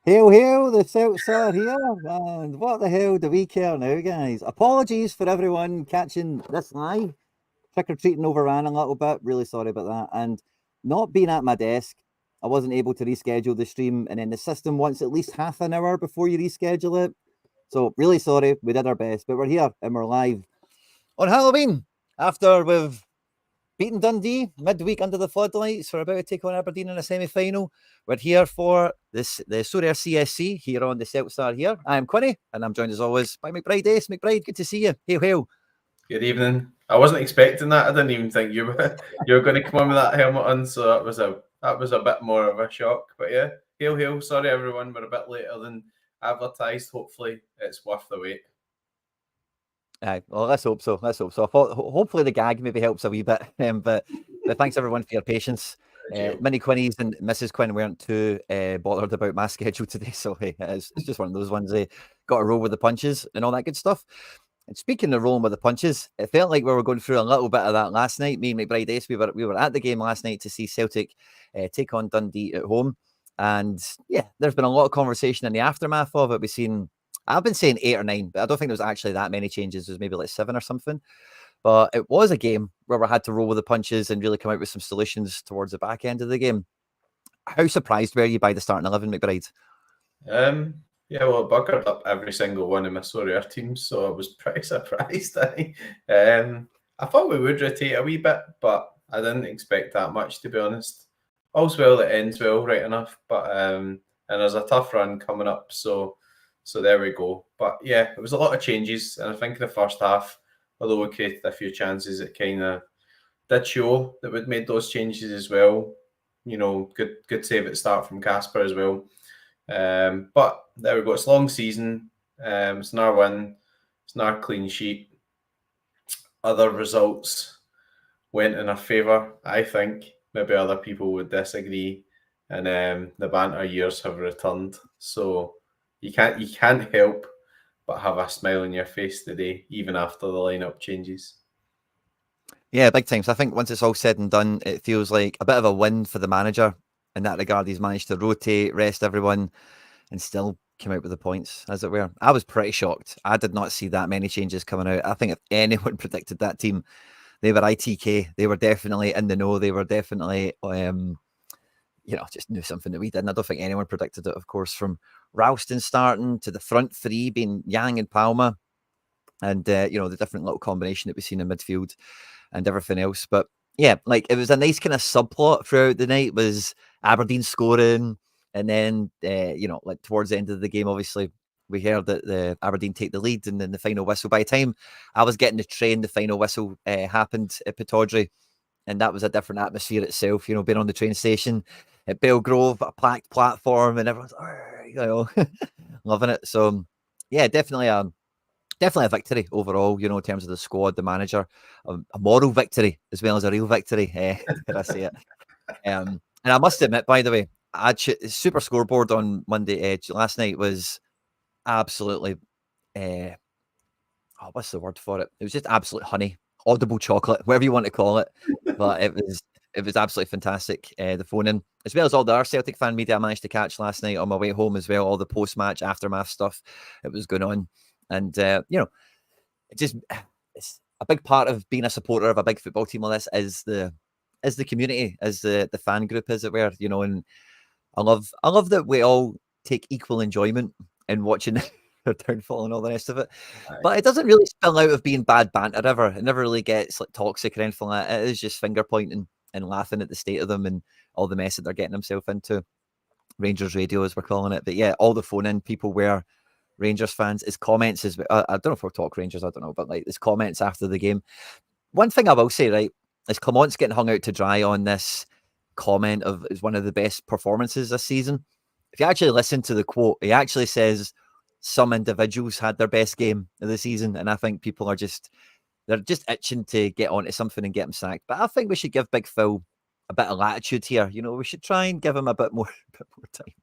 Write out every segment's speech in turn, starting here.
Hail, hail, the Celtics are here, and what the hell do we care now, guys? Apologies for everyone catching this live. Trick-or-treating overran a little bit, really sorry about that. And not being at my desk, I wasn't able to reschedule the stream, and then the system wants at least half an hour before you reschedule it. So, really sorry, we did our best, but we're here and we're live on Halloween after we've beaten Dundee midweek under the floodlights. We're about to take on Aberdeen in a semi-final. We're here for the Sorare CSC here on the Celtics are here. I am Quinny, and I'm joined as always by McBride. McBride, good to see you. Hail, hail. Good evening. I wasn't expecting that. I didn't even think you were going to come on with that helmet on, so that was a bit more of a shock. But yeah, hail, hail. Sorry everyone, we're a bit later than advertised. Hopefully it's worth the wait. Well, let's hope so. I thought hopefully the gag maybe helps a wee bit. But thanks everyone for your patience. Mini Quinnies and Mrs. Quinn weren't too bothered about my schedule today, so hey, it's just one of those ones. They got to roll with the punches and all that good stuff. And speaking of rolling with the punches, it felt like we were going through a little bit of that last night. Me and McBride Ace, we were at the game last night to see Celtic take on Dundee at home. And yeah, there's been a lot of conversation in the aftermath of it. I've been saying 8 or 9, but I don't think there was actually that many changes. There's maybe like 7 or something. But it was a game where we had to roll with the punches and really come out with some solutions towards the back end of the game. How surprised were you by the starting 11, McBride? Yeah, well, I buggered up every single one of my Sorare teams, so I was pretty surprised. I thought we would rotate a wee bit, but I didn't expect that much, to be honest. All's well that ends well, right enough. But and there's a tough run coming up, so there we go. But yeah, it was a lot of changes, and I think the first half, although we created a few chances, it kind of did show that we'd made those changes as well. You know, good save at the start from Casper as well. But there we go. It's a long season. It's another win. It's another clean sheet. Other results went in our favour, I think. Maybe other people would disagree. And the banter years have returned. So you can't help but have a smile on your face today, even after the lineup changes. Yeah, big time. So I think once it's all said and done, it feels like a bit of a win for the manager in that regard. He's managed to rotate, rest everyone, and still come out with the points, as it were. I was pretty shocked. I did not see that many changes coming out. I think if anyone predicted that team, they were ITK. They were definitely in the know. They were definitely, just knew something that we didn't. I don't think anyone predicted it, of course, from Ralston starting to the front three being Yang and Palma, and the different little combination that we've seen in midfield and everything else. But yeah, like it was a nice kind of subplot throughout the night was Aberdeen scoring, and then like towards the end of the game, obviously we heard that the Aberdeen take the lead, and then the final whistle. By the time I was getting the train, the final whistle happened at Pittodrie, and that was a different atmosphere itself. Being on the train station at Belgrove, a packed platform, and everyone's loving it. So yeah, definitely a victory overall, in terms of the squad, the manager, a moral victory as well as a real victory. Did I say it? And I must admit, by the way, Super Scoreboard on Monday last night was absolutely, what's the word for it? It was just absolute honey, audible chocolate, whatever you want to call it. But it was absolutely fantastic. The phone in, as well as all the other Celtic fan media I managed to catch last night on my way home as well, all the post-match aftermath stuff that was going on. And, it's a big part of being a supporter of a big football team like this is the community, as the fan group, as it were, and I love that we all take equal enjoyment in watching their downfall and all the rest of it. But it doesn't really spill out of being bad banter ever. It never really gets like toxic or anything like that. It is just finger pointing and laughing at the state of them and all the mess that they're getting themselves into. Rangers radio, as we're calling it. But yeah, all the phone in people were Rangers fans. His comments is, I don't know if we'll talk Rangers, I don't know, but like his comments after the game. One thing I will say, right, is Clement's getting hung out to dry on this comment of is one of the best performances this season. If you actually listen to the quote, he actually says some individuals had their best game of the season, and I think people are they're just itching to get onto something and get him sacked. But I think we should give Big Phil a bit of latitude here. We should try and give him a bit more time.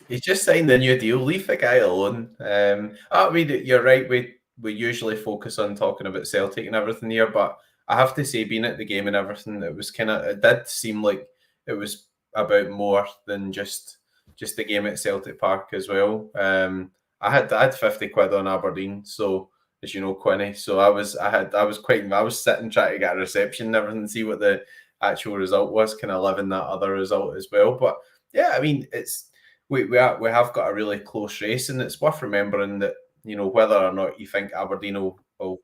He's just signed a new deal. Leave the guy alone. I mean, you're right. We usually focus on talking about Celtic and everything here, but I have to say, being at the game and everything, it did seem like it was about more than just just the game at Celtic Park as well. I had 50 quid on Aberdeen, so as you know, Quinny. So I was sitting trying to get a reception and everything, see what the actual result was, kind of living that other result as well. But yeah, I mean, we have got a really close race, and it's worth remembering that, you know, whether or not you think Aberdeen will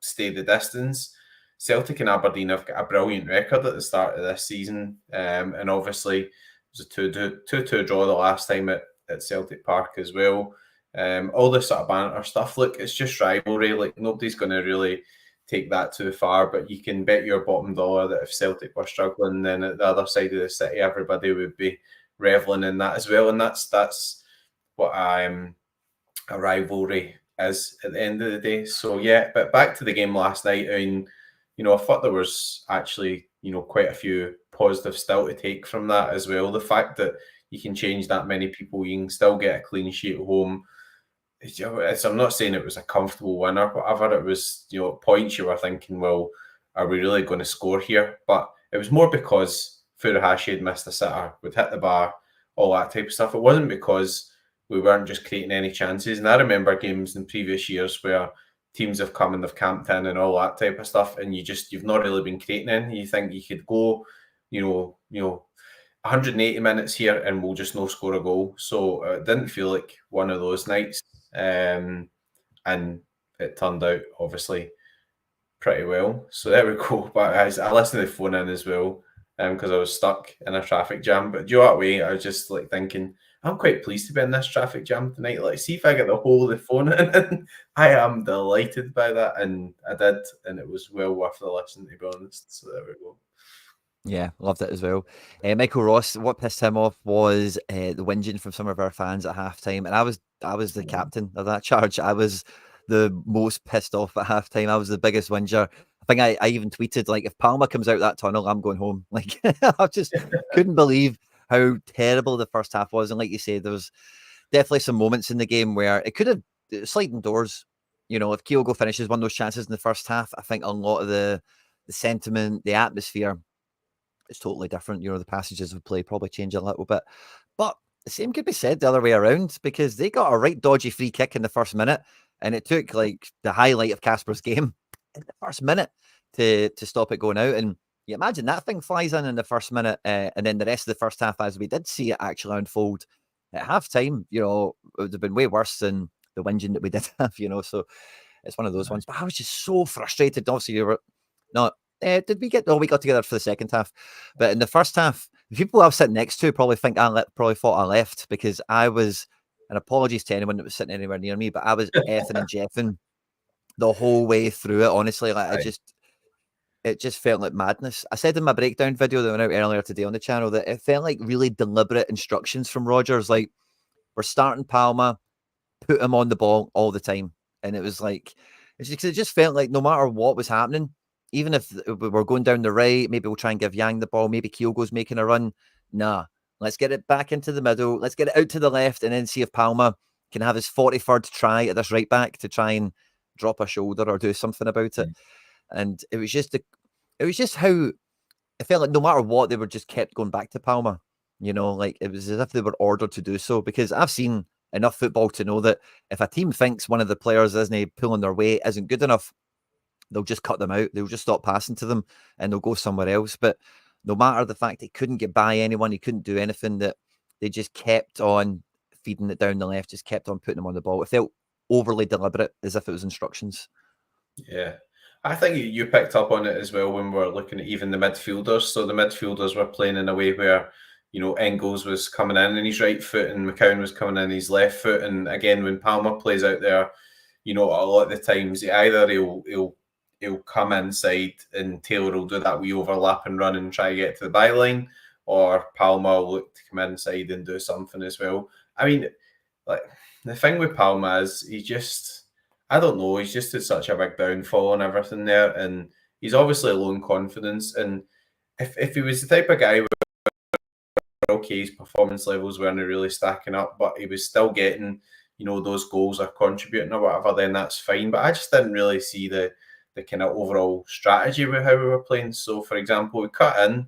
stay the distance, Celtic and Aberdeen have got a brilliant record at the start of this season, and obviously it was a 2-2 draw the last time at Celtic Park as well. All this sort of banter stuff, look, it's just rivalry. Like, nobody's going to really take that too far, but you can bet your bottom dollar that if Celtic were struggling, then at the other side of the city, everybody would be reveling in that as well. And that's what a rivalry is at the end of the day. So yeah, but back to the game last night, and you know, I thought there was actually, you know, quite a few positives still to take from that as well. The fact that you can change that many people, you can still get a clean sheet at home. I'm not saying it was a comfortable win or whatever. It was, you know, at points you were thinking, well, are we really going to score here? But it was more because Furuhashi had missed a sitter, would hit the bar, all that type of stuff. It wasn't because we weren't just creating any chances. And I remember games in previous years where teams have come and they've camped in and all that type of stuff, and you've not really been creating any. You think you could go, you know, 180 minutes here and we'll just no score a goal. So it didn't feel like one of those nights. And it turned out obviously pretty well. So there we go. But I listened to the phone in as well, because I was stuck in a traffic jam. But do you know what way? I was just like thinking, I'm quite pleased to be in this traffic jam tonight. Like, see if I get the whole of the phone in. I am delighted by that, and I did, and it was well worth the listen, to be honest. So there we go. Yeah, loved it as well. Michael Ross, what pissed him off was the whinging from some of our fans at halftime, and I was the captain of that charge. I was the most pissed off at halftime. I was the biggest whinger. I think I even tweeted, like, if Palma comes out that tunnel, I'm going home. Like, I just couldn't believe how terrible the first half was. And like you said, there was definitely some moments in the game where it could have sliding doors. You know, if Kyogo finishes one of those chances in the first half, I think a lot of the sentiment, the atmosphere, it's totally different. You know, the passages of play probably change a little bit. But the same could be said the other way around, because they got a right dodgy free kick in the first minute, and it took like the highlight of Casper's game in the first minute to stop it going out. And you imagine that thing flies in the first minute, and then the rest of the first half, as we did see it actually unfold at halftime, you know, it would have been way worse than the whinging that we did have, you know. So it's one of those ones. But I was just so frustrated. Obviously, you were not. Did we get? Oh, we got together for the second half, but in the first half, the people I was sitting next to probably think probably thought I left, because I was. And apologies to anyone that was sitting anywhere near me, but I was effing and jeffing the whole way through it. Honestly, like it just felt like madness. I said in my breakdown video that went out earlier today on the channel that it felt like really deliberate instructions from Rodgers. Like, we're starting Palma, put him on the ball all the time, and it was like it just felt like no matter what was happening. Even if we were going down the right, maybe we'll try and give Yang the ball. Maybe Kyogo's making a run. Nah, let's get it back into the middle. Let's get it out to the left, and then see if Palma can have his 43rd try at this right back to try and drop a shoulder or do something about it. And it was just how it felt like no matter what, they were just kept going back to Palma. You know, like it was as if they were ordered to do so. Because I've seen enough football to know that if a team thinks one of the players isn't pulling their weight, isn't good enough, they'll just cut them out. They'll just stop passing to them and they'll go somewhere else. But no matter the fact he couldn't get by anyone, he couldn't do anything, that they just kept on feeding it down the left, just kept on putting him on the ball. It felt overly deliberate, as if it was instructions. Yeah. I think you picked up on it as well when we were looking at even the midfielders. So the midfielders were playing in a way where, you know, Engels was coming in on his right foot and McCown was coming in his left foot. And again, when Palmer plays out there, you know, a lot of the times either he'll come inside and Taylor will do that wee overlap and run and try to get to the byline, or Palmer will look to come inside and do something as well. I mean, like, the thing with Palmer is I don't know, he's just had such a big downfall and everything there, and he's obviously low in confidence. And if he was the type of guy where, okay, his performance levels weren't really stacking up, but he was still getting, you know, those goals or contributing or whatever, then that's fine. But I just didn't really see the kind of overall strategy with how we were playing. So, for example, we cut in,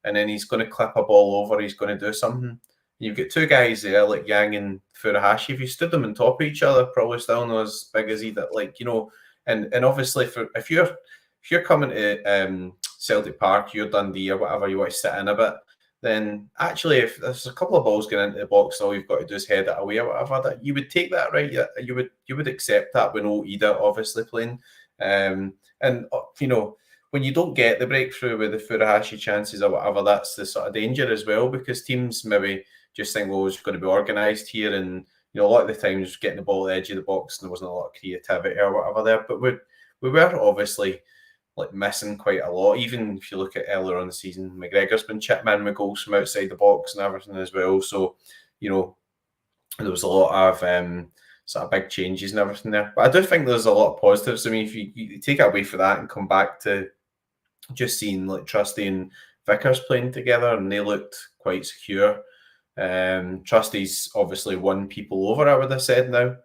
and then he's going to clip a ball over, he's going to do something. You've got two guys there like Yang and Furuhashi. If you stood them on top of each other, probably still not as big as either. Like, you know, and obviously if you're coming to Celtic Park, you're Dundee or whatever, you want to sit in a bit, then actually if there's a couple of balls going into the box, all you've got to do is head it away or whatever, that you would take that, right? You would accept that with no Ida obviously playing. And you know, when you don't get the breakthrough with the Furuhashi chances or whatever, that's the sort of danger as well, because teams maybe just think, well, it's going to be organised here, and you know, a lot of the times getting the ball at the edge of the box and there wasn't a lot of creativity or whatever there. But we were obviously like missing quite a lot. Even if you look at earlier on the season, McGregor's been chipping in with goals from outside the box and everything as well. So, you know, there was a lot of sort of big changes and everything there. But I do think there's a lot of positives. I mean, if you take it away for that and come back to just seeing like Trusty and Vickers playing together, and they looked quite secure. Trusty's obviously won people over, I would have said now.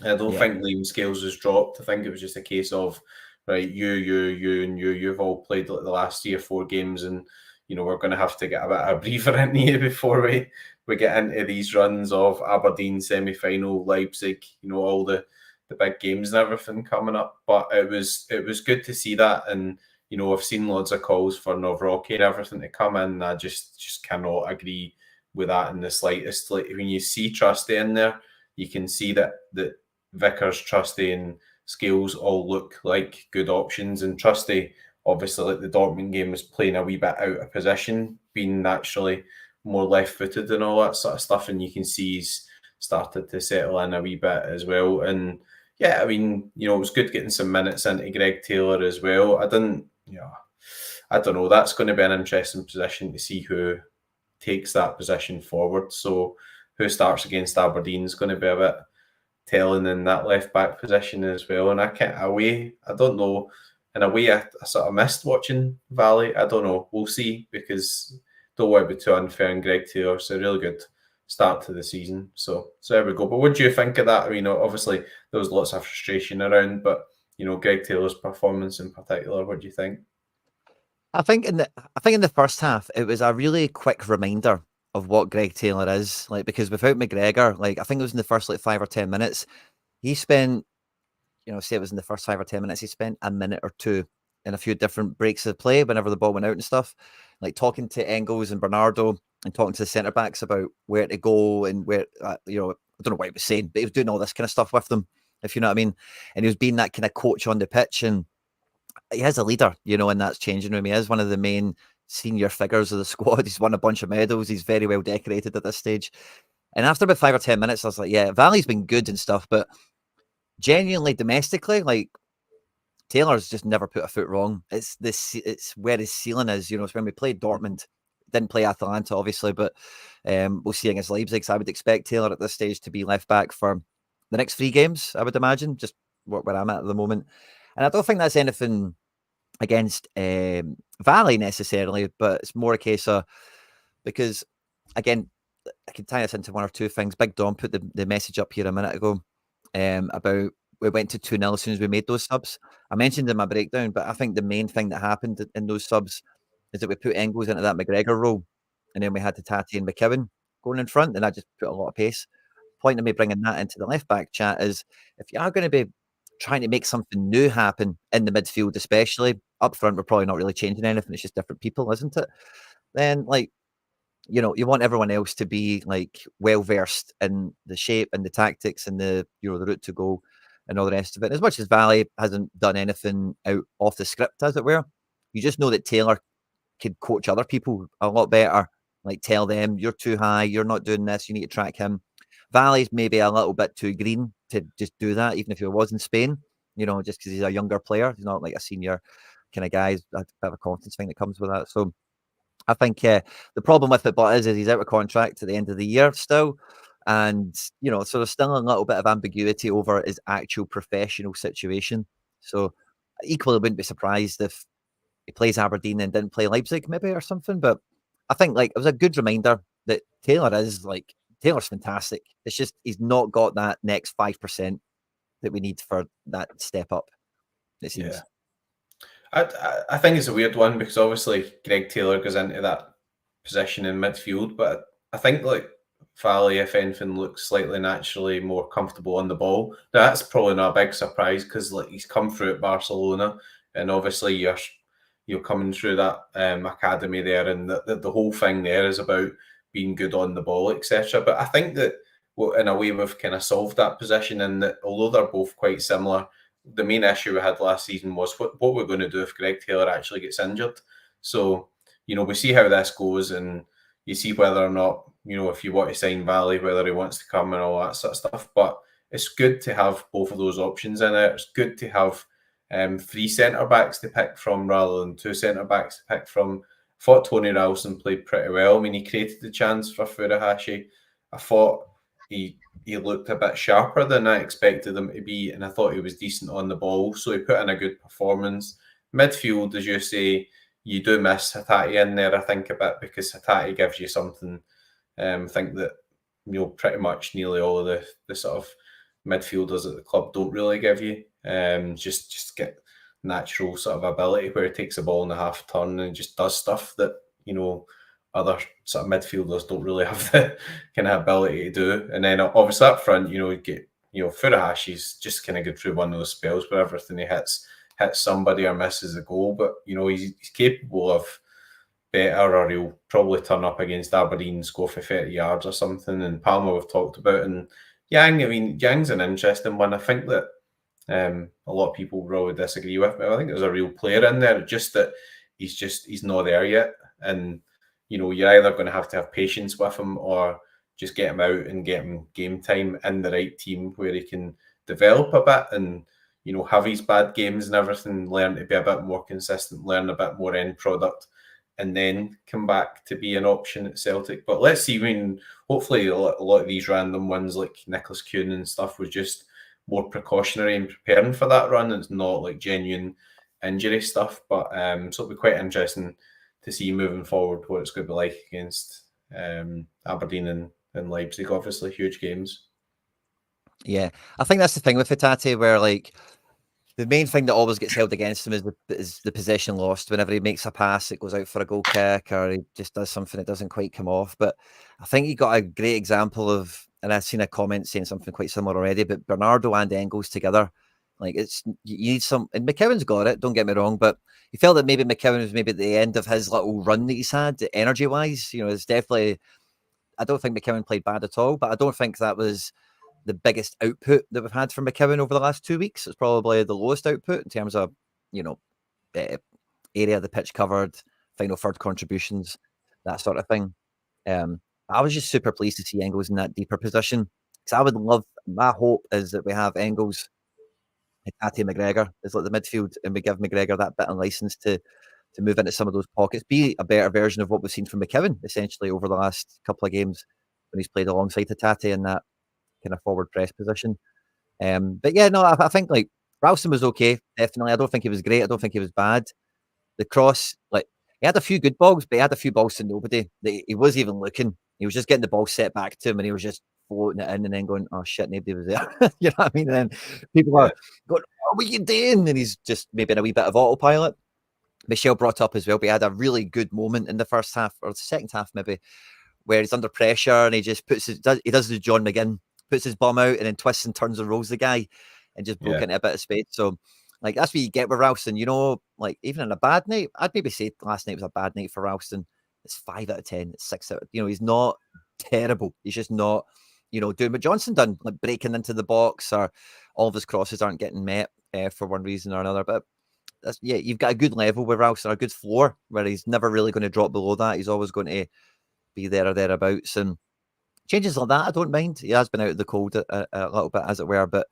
I don't think Liam Scales was dropped. I think it was just a case of, right, you've all played like the last 3 or 4 games, and you know, we're going to have to get a bit of a breather into you before we get into these runs of Aberdeen semi-final, Leipzig, you know, all the big games and everything coming up. But it was good to see that, and you know, I've seen loads of calls for Novrocky and everything to come in. I just cannot agree with that in the slightest. Like when you see Trusty in there, you can see that Vickers, Trusty, and Scales all look like good options. And Trusty, obviously, like the Dortmund game, was playing a wee bit out of position, being naturally more left-footed and all that sort of stuff. And you can see he's started to settle in a wee bit as well. And yeah, I mean, you know, it was good getting some minutes into Greg Taylor as well. I don't know. That's going to be an interesting position to see who takes that position forward. So who starts against Aberdeen is going to be a bit telling in that left back position as well. And I don't know. In a way, I sort of missed watching Valley. I don't know. We'll see, because don't want to be too unfair. And Greg Taylor's a really good start to the season. So there we go. But what do you think of that? I mean, obviously there was lots of frustration around, but you know, Greg Taylor's performance in particular, what do you think? I think in the first half, it was a really quick reminder of what Greg Taylor is like, because without McGregor, like I think it was in the first like 5 or 10 minutes, he spent, you know, say it was in the first 5 or 10 minutes, he spent a minute or two in a few different breaks of play whenever the ball went out and stuff, like talking to Engels and Bernardo and talking to the centre backs about where to go and where, you know, I don't know what he was saying, but he was doing all this kind of stuff with them, if you know what I mean. And he was being that kind of coach on the pitch, and he is a leader, you know, in that changing room. He is one of the main senior figures of the squad. He's won a bunch of medals. He's very well decorated at this stage. And after about 5 or 10 minutes, I was like, yeah, Valley's been good and stuff, but genuinely domestically, like Taylor's just never put a foot wrong. It's where his ceiling is. You know, it's when we played Dortmund, didn't play Atalanta, obviously, but we'll see against Leipzig. So I would expect Taylor at this stage to be left back for the next 3 games, I would imagine, just where I'm at the moment. And I don't think that's anything against Valley necessarily, but it's more a case of, because, again, I can tie this into one or two things. Big Dom put the message up here a minute ago about we went to 2-0 as soon as we made those subs. I mentioned in my breakdown, but I think the main thing that happened in those subs is that we put Engels into that McGregor role, and then we had to Tati and McKibben going in front, and that just put a lot of pace. Point of me bringing that into the left back chat is, if you are going to be trying to make something new happen in the midfield, especially up front, we're probably not really changing anything. It's just different people, isn't it? Then, like, you know, you want everyone else to be like well versed in the shape and the tactics and the, you know, the route to go and all the rest of it. And as much as Valley hasn't done anything out off the script, as it were, you just know that Taylor could coach other people a lot better. Like, tell them, you're too high, you're not doing this, you need to track him. Valley's maybe a little bit too green to just do that, even if he was in Spain, you know, just because he's a younger player. He's not like a senior kind of guy. It's a bit of a confidence thing that comes with that. So I think the problem with it, but is he's out of contract at the end of the year still. And, you know, so there's still a little bit of ambiguity over his actual professional situation. So equally wouldn't be surprised if he plays Aberdeen and didn't play Leipzig maybe or something. But I think, like, it was a good reminder that Taylor's fantastic. It's just he's not got that next 5% that we need for that step up, it seems. Yeah. I think it's a weird one, because obviously Greg Taylor goes into that position in midfield, but I think, like, Valley, if anything, looks slightly naturally more comfortable on the ball. Now, that's probably not a big surprise because like he's come through at Barcelona, and obviously you're coming through that academy there, and the whole thing there is about being good on the ball, etc. But I think that in a way we've kind of solved that position, and that although they're both quite similar, the main issue we had last season was what we're going to do if Greg Taylor actually gets injured. So, we see how this goes, and you see whether or not, if you want to sign Valley, whether he wants to come and all that sort of stuff. But it's good to have both of those options in it. It's good to have 3 centre-backs to pick from rather than 2 centre-backs to pick from. I thought Tony Ralston played pretty well. I mean, he created the chance for Furuhashi. I thought he looked a bit sharper than I expected him to be, and I thought he was decent on the ball. So he put in a good performance. Midfield, as you say, you do miss Hatate in there, I think, a bit, because Hatate gives you something. I think that pretty much nearly all of the sort of midfielders at the club don't really give you. Just get natural sort of ability where he takes the ball in the half turn and just does stuff that other sort of midfielders don't really have the kind of ability to do. And then obviously up front, you get Furuhashi's just kind of good through one of those spells where everything he hits somebody or misses a goal, but he's capable of better, or he'll probably turn up against Aberdeen, score for 30 yards or something. And Palmer we've talked about, and Yang's an interesting one. I think that a lot of people probably disagree with me. I think there's a real player in there, just that he's not there yet. And you're either going to have patience with him, or just get him out and get him game time in the right team where he can develop a bit and have his bad games and everything, learn to be a bit more consistent, learn a bit more end product, and then come back to be an option at Celtic. But let's see. I mean, hopefully a lot of these random ones like Nicholas Kuhn and stuff was just more precautionary and preparing for that run. It's not like genuine injury stuff. But so it'll be quite interesting to see moving forward what it's going to be like against Aberdeen and Leipzig. Obviously, huge games. Yeah, I think that's the thing with Hatate, where like the main thing that always gets held against him is the possession lost. Whenever he makes a pass, it goes out for a goal kick, or he just does something that doesn't quite come off. But I think he got a great example of, and I've seen a comment saying something quite similar already, but Bernardo and Engels together, like you need some, and McKeown's got it, don't get me wrong, but he felt that maybe McKeown was maybe at the end of his little run that he's had, energy-wise. It's definitely, I don't think McKeown played bad at all, but I don't think that was the biggest output that we've had from McKeown over the last 2 weeks. It's probably the lowest output in terms of, area of the pitch covered, final third contributions, that sort of thing. I was just super pleased to see Engels in that deeper position, because I would love, my hope is that we have Engels, Hatate, McGregor is like the midfield, and we give McGregor that bit of license to move into some of those pockets, be a better version of what we've seen from McKeown, essentially, over the last couple of games when he's played alongside Hatate in that kind of forward press position. But yeah, no, I think like Ralston was okay, definitely. I don't think he was great. I don't think he was bad. The cross, like he had a few good balls, but he had a few balls to nobody. He was even looking. He was just getting the ball set back to him, and he was just floating it in, and then going, "Oh shit, nobody was there." You know what I mean? And then people are going, "What are you doing?" And he's just maybe in a wee bit of autopilot. Michelle brought up as well, but he had a really good moment in the first half, or the second half maybe, where he's under pressure and he just he does the John McGinn, puts his bum out and then twists and turns and rolls the guy and just broke into a bit of space. So, like, that's what you get with Ralston. Like, even on a bad night, I'd maybe say last night was a bad night for Ralston. It's 5 out of 10. It's 6 out of, he's not terrible. He's just not, doing what Johnson done, like breaking into the box, or all of his crosses aren't getting met for one reason or another. But you've got a good level with Ralston, a good floor where he's never really going to drop below that. He's always going to be there or thereabouts. And changes like that, I don't mind. He has been out of the cold a little bit, as it were. But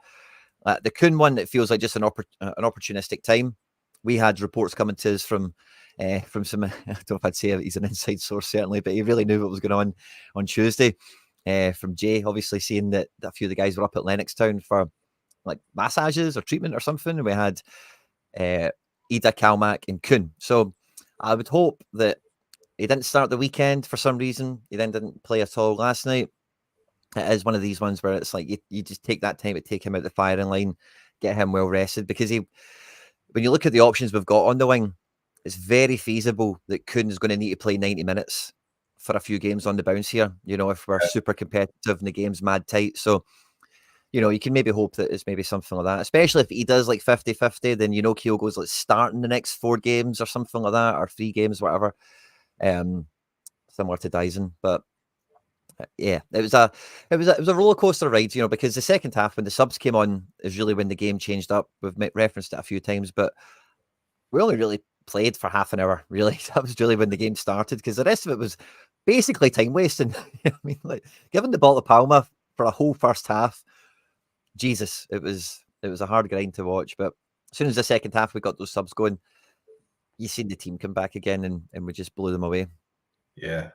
the Kuhn one, it feels like just an opportunistic time. We had reports coming to us from some, I don't know if I'd say he's an inside source, certainly, but he really knew what was going on Tuesday. From Jay, obviously, seeing that a few of the guys were up at Lennoxtown for like massages or treatment or something. And we had Ida, Kalmak, and Kuhn. So I would hope that he didn't start the weekend for some reason. He then didn't play at all last night. It is one of these ones where it's like you just take that time to take him out the firing line, get him well rested, because when you look at the options we've got on the wing, it's very feasible that Kuhn is going to need to play 90 minutes for a few games on the bounce here, if we're super competitive and the game's mad tight. So, you can maybe hope that it's maybe something like that, especially if he does like 50-50, then Kyogo's like starting the next 4 games or something like that, or 3 games, whatever. Similar to Dyson. But yeah, it was a roller coaster ride, because the second half when the subs came on is really when the game changed up. We've referenced it a few times, but we only really played for half an hour, really. That was really when the game started, because the rest of it was basically time wasting. I mean, like giving the ball to Palma for a whole first half, Jesus, it was a hard grind to watch. But as soon as the second half we got those subs going, you seen the team come back again, and we just blew them away. Yeah.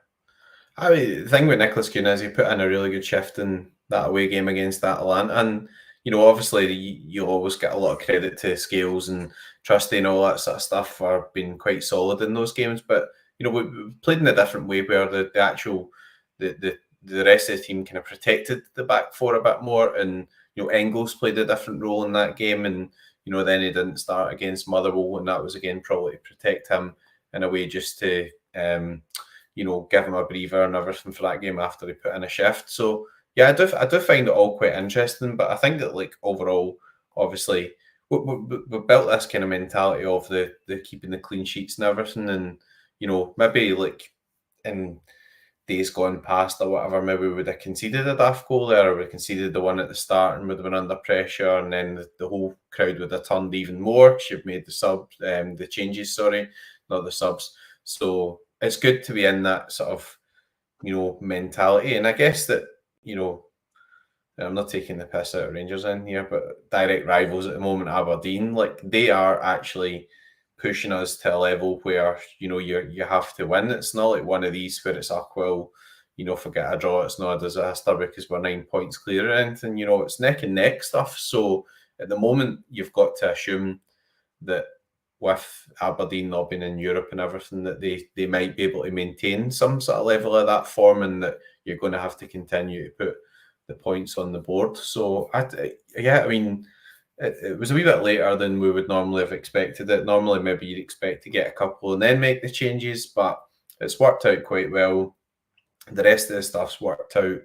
I mean, the thing with Nicholas Kuhn is he put in a really good shift in that away game against Atalanta. And, obviously you always get a lot of credit to Scales and Trusty and all that sort of stuff for being quite solid in those games. But, we played in a different way where the rest of the team kind of protected the back four a bit more. And, Engels played a different role in that game. And, then he didn't start against Motherwell. And that was, again, probably to protect him in a way just to... give him a breather and everything for that game after he put in a shift. So yeah, I do find it all quite interesting. But I think that like overall, obviously, we built this kind of mentality of the keeping the clean sheets and everything, and maybe like in days gone past or whatever, maybe we would have conceded a daft goal there, or we conceded the one at the start and would have been under pressure, and then the whole crowd would have turned even more because you've made the changes, not the subs. So it's good to be in that sort of, mentality. And I guess that, I'm not taking the piss out of Rangers in here, but direct rivals at the moment, Aberdeen, like they are actually pushing us to a level where, you have to win. It's not like one of these where it's, well, forget a draw, it's not a disaster because we're 9 points clear or anything. It's neck and neck stuff. So at the moment, you've got to assume that with Aberdeen not being in Europe and everything, that they might be able to maintain some sort of level of that form, and that you're going to have to continue to put the points on the board. So, I mean, it was a wee bit later than we would normally have expected it. Normally, maybe you'd expect to get a couple and then make the changes, but it's worked out quite well. The rest of the stuff's worked out,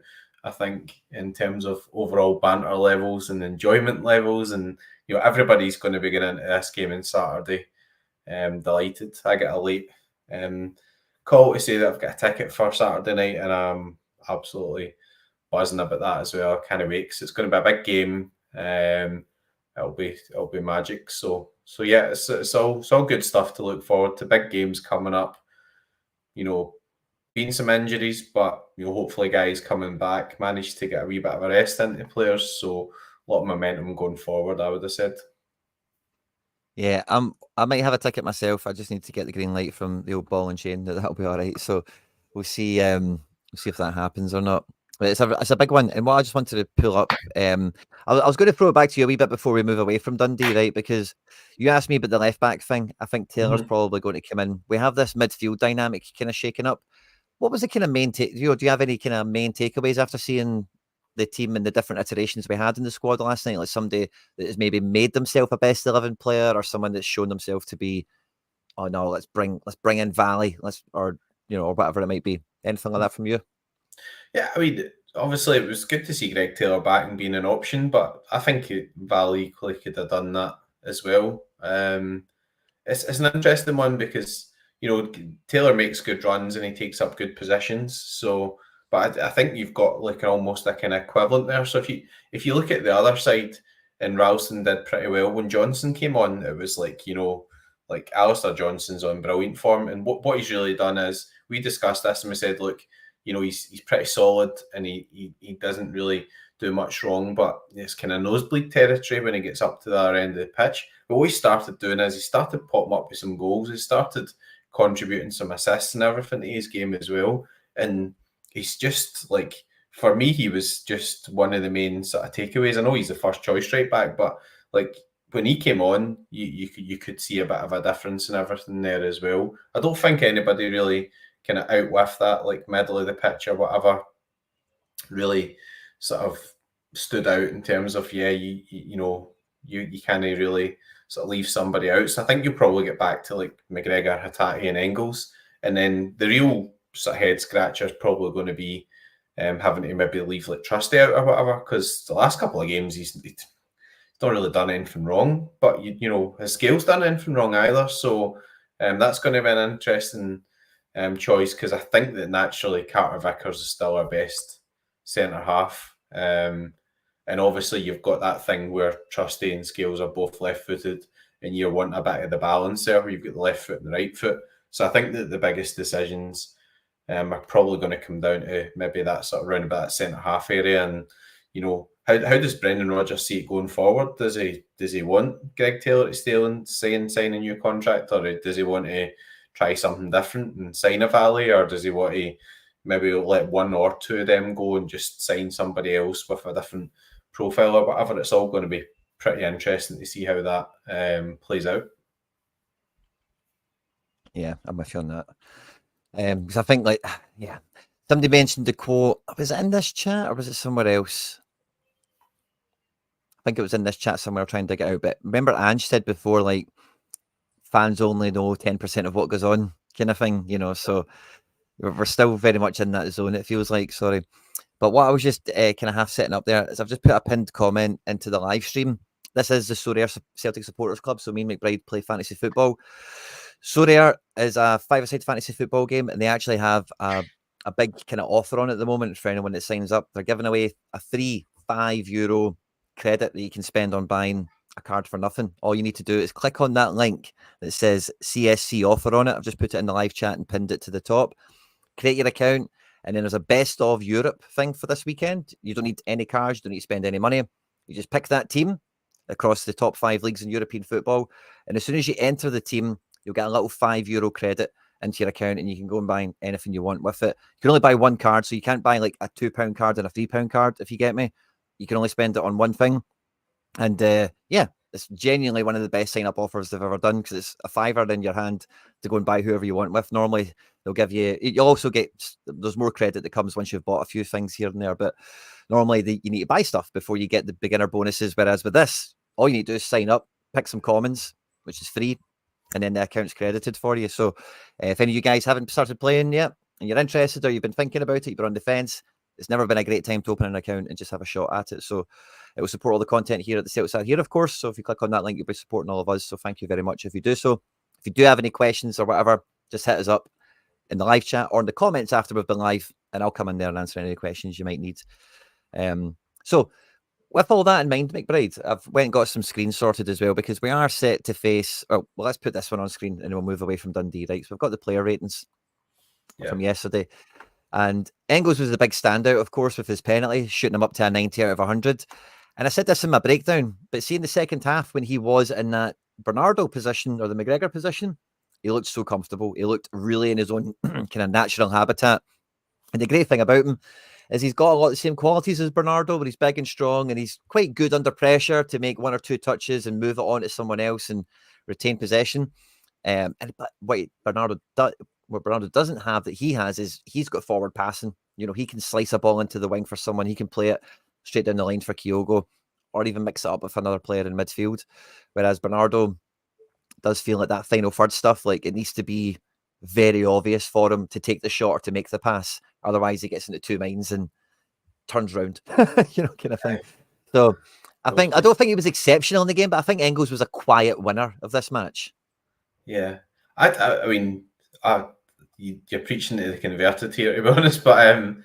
I think, in terms of overall banter levels and enjoyment levels, and everybody's going to be getting into this game on Saturday. Delighted. I get a late call to say that I've got a ticket for Saturday night, and I'm absolutely buzzing about that as well. I can't wait because it's going to be a big game. It'll be magic. So yeah, it's all good stuff to look forward to. Big games coming up. Been some injuries, but hopefully guys coming back managed to get a wee bit of a rest into players. So a lot of momentum going forward, I would have said. Yeah, I might have a ticket myself. I just need to get the green light from the old ball and chain. That'll be all right. So we'll see. We'll see if that happens or not. But it's a big one. And what I just wanted to pull up, I was going to throw it back to you a wee bit before we move away from Dundee, right? Because you asked me about the left back thing. I think Taylor's probably going to come in. We have this midfield dynamic kind of shaking up. What was the kind of main do you have any kind of main takeaways after seeing the team and the different iterations we had in the squad last night? Like somebody that has maybe made themselves a best 11 player, or someone that's shown themselves to be, oh no, let's bring in Valley, or whatever it might be. Anything like that from you? Yeah, I mean, obviously it was good to see Greg Taylor back and being an option, but I think Valley equally could have done that as well. It's an interesting one because Taylor makes good runs and he takes up good positions. So, but I think you've got like almost a kind of equivalent there. So if you look at the other side, and Ralston did pretty well when Johnson came on, it was like like Alistair Johnson's on brilliant form, and what he's really done is we discussed this and we said, look, he's pretty solid and he doesn't really do much wrong, but it's kind of nosebleed territory when he gets up to the other end of the pitch. But what he started doing is he started popping up with some goals. He started contributing some assists and everything to his game as well. And he's just like, for me, he was just one of the main sort of takeaways. I know he's the first choice right back, but like when he came on, you could see a bit of a difference and everything there as well. I don't think anybody really kind of out with that, like middle of the pitch or whatever, really sort of stood out in terms of, you can't really sort of leave somebody out. So I think you'll probably get back to like McGregor, Hatate and Engels. And then the real sort of head scratcher is probably going to be having to maybe leave like Trusty out or whatever, because the last couple of games he's not really done anything wrong, but you know, his scale's done anything wrong either. So that's going to be an interesting choice, because I think that naturally Carter Vickers is still our best centre half. And obviously you've got that thing where Trusty and Scales are both left-footed, and you want a bit of the balance there where you've got the left foot and the right foot. So I think that the biggest decisions are probably going to come down to maybe that sort of round about that centre half area. And you know, how does Brendan Rodgers see it going forward? Does he want Greg Taylor to stay and sign a new contract, or does he want to try something different and sign a Valley, or does he want to maybe let one or two of them go and just sign somebody else with a different profile or whatever? It's all going to be pretty interesting to see how that plays out. Yeah, I'm with you on that. Because I think, like, yeah, somebody mentioned the quote. Was it in this chat or was it somewhere else? I think it was in this chat somewhere. I'll try and dig it out. But remember, Ange said before, like, fans only know 10% of what goes on, kind of thing, you know. So we're still very much in that zone, it feels like. Sorry. But what I was just kind of half setting up there is I've just put a pinned comment into the live stream. This is the Sorare Celtic Supporters Club. So me and McBride play fantasy football. Sorare is a five-a-side fantasy football game, and they actually have a big kind of offer on at the moment for anyone that signs up. They're giving away a free €5 credit that you can spend on buying a card for nothing. All you need to do is click on that link that says CSC offer on it. I've just put it in the live chat and pinned it to the top. Create your account, and then there's a best of Europe thing for this weekend. You don't need any cards, you don't need to spend any money. You just pick that team across the top 5 leagues in European football, and as soon as you enter the team, you'll get a little €5 credit into your account, and you can go and buy anything you want with it. You can only buy one card, so you can't buy like a £2 card and a £3 card, if you get me. You can only spend it on one thing. And yeah, it's genuinely one of the best sign-up offers they've ever done, because it's a £5 in your hand to go and buy whoever you want with. Normally, they'll give you, you'll also get, there's more credit that comes once you've bought a few things here and there, but normally you need to buy stuff before you get the beginner bonuses, whereas with this, all you need to do is sign up, pick some commons, which is free, and then the account's credited for you. So if any of you guys haven't started playing yet, and you're interested, or you've been thinking about it, you've been on the fence, it's never been a great time to open an account and just have a shot at it. So it will support all the content here at the Celtic side here, of course. So if you click on that link, you'll be supporting all of us. So thank you very much if you do so. If you do have any questions or whatever, just hit us up in the live chat or in the comments after we've been live, and I'll come in there and answer any questions you might need. So with all that in mind, McBride, I've went and got some screens sorted as well, because we are set to face, well, let's put this one on screen and then we'll move away from Dundee, right? So we've got the player ratings from yesterday. And Engels was the big standout, of course, with his penalty, shooting him up to a 90 out of 100. And I said this in my breakdown, but see in the second half when he was in that Bernardo position or the McGregor position, he looked so comfortable. He looked really in his own kind of natural habitat. And the great thing about him is he's got a lot of the same qualities as Bernardo, but he's big and strong, and he's quite good under pressure to make one or two touches and move it on to someone else and retain possession. But what Bernardo doesn't have that he has is he's got forward passing. You know, he can slice a ball into the wing for someone. He can play it straight down the line for Kyogo, or even mix it up with another player in midfield. Whereas Bernardo does feel like that final third stuff, like it needs to be very obvious for him to take the shot or to make the pass. Otherwise, he gets into two minds and turns round, you know, kind of thing. So I don't think he was exceptional in the game, but I think Engels was a quiet winner of this match. Yeah, I mean, you're preaching to the converted here, to be honest. But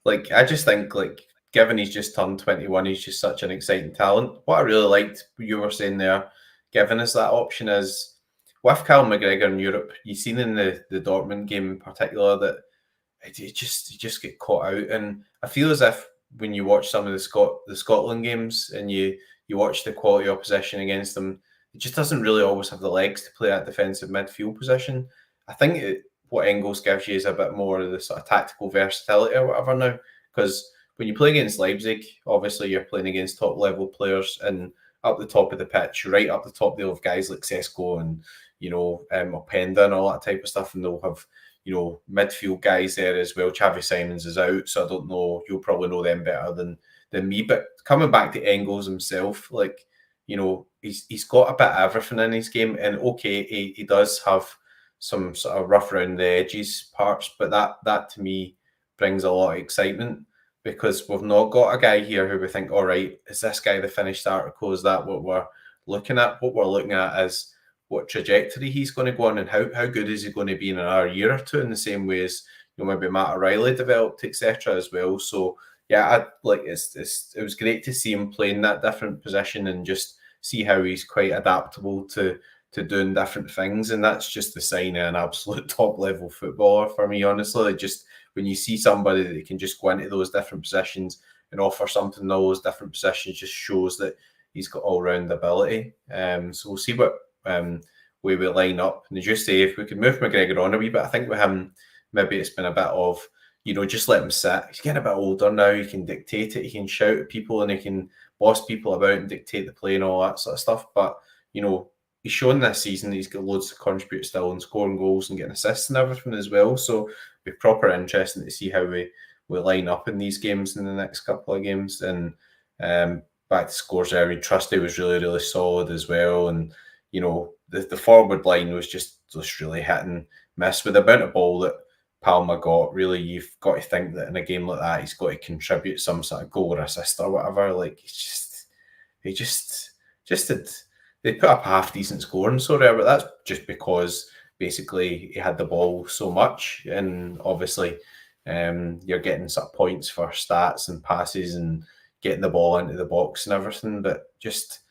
like I just think, like, given he's just turned 21, he's just such an exciting talent. What I really liked you were saying there, giving us that option, is with Callum McGregor in Europe. You've seen in the Dortmund game in particular that you just get caught out, and I feel as if when you watch some of the Scotland games and you watch the quality opposition against them, it just doesn't really always have the legs to play that defensive midfield position. I think what Engels gives you is a bit more of the sort of tactical versatility or whatever now, because when you play against Leipzig, obviously you're playing against top level players and up the top of the pitch, right up the top, they'll have guys like Sesko and, you know, Openda and all that type of stuff, and they'll have, you know, midfield guys there as well. Xavi Simons is out, so I don't know, you'll probably know them better than me. But coming back to Engels himself, like, you know, he's got a bit of everything in his game, and okay, he does have some sort of rough around the edges parts, but that to me brings a lot of excitement, because we've not got a guy here who we think, all right, is this guy the finished article? Is that what we're looking at? What we're looking at is what trajectory he's going to go on, and how good is he going to be in another year or two, in the same way as maybe Matt O'Reilly developed, etc. as well. So yeah, it was great to see him playing that different position and just see how he's quite adaptable to doing different things, and that's just the sign of an absolute top level footballer for me, honestly. Like, just when you see somebody that can just go into those different positions and offer something in all those different positions, just shows that he's got all round ability. So we'll see what way we line up. And as you say, if we could move McGregor on a wee bit, I think with him, maybe it's been a bit of, just let him sit. He's getting a bit older now. He can dictate it. He can shout at people and he can boss people about and dictate the play and all that sort of stuff. But, he's shown this season that he's got loads to contribute still, and scoring goals and getting assists and everything as well. So it'll be proper interesting to see how we line up in these games in the next couple of games. And back to scores there, I mean, Trusty was really, really solid as well. And, the forward line was just really hit and miss. With the amount of ball that Palma got, really, you've got to think that in a game like that, he's got to contribute some sort of goal or assist or whatever. Like, he just did. They put up half decent scoring, but that's just because basically he had the ball so much, and obviously you're getting sort of points for stats and passes and getting the ball into the box and everything, but just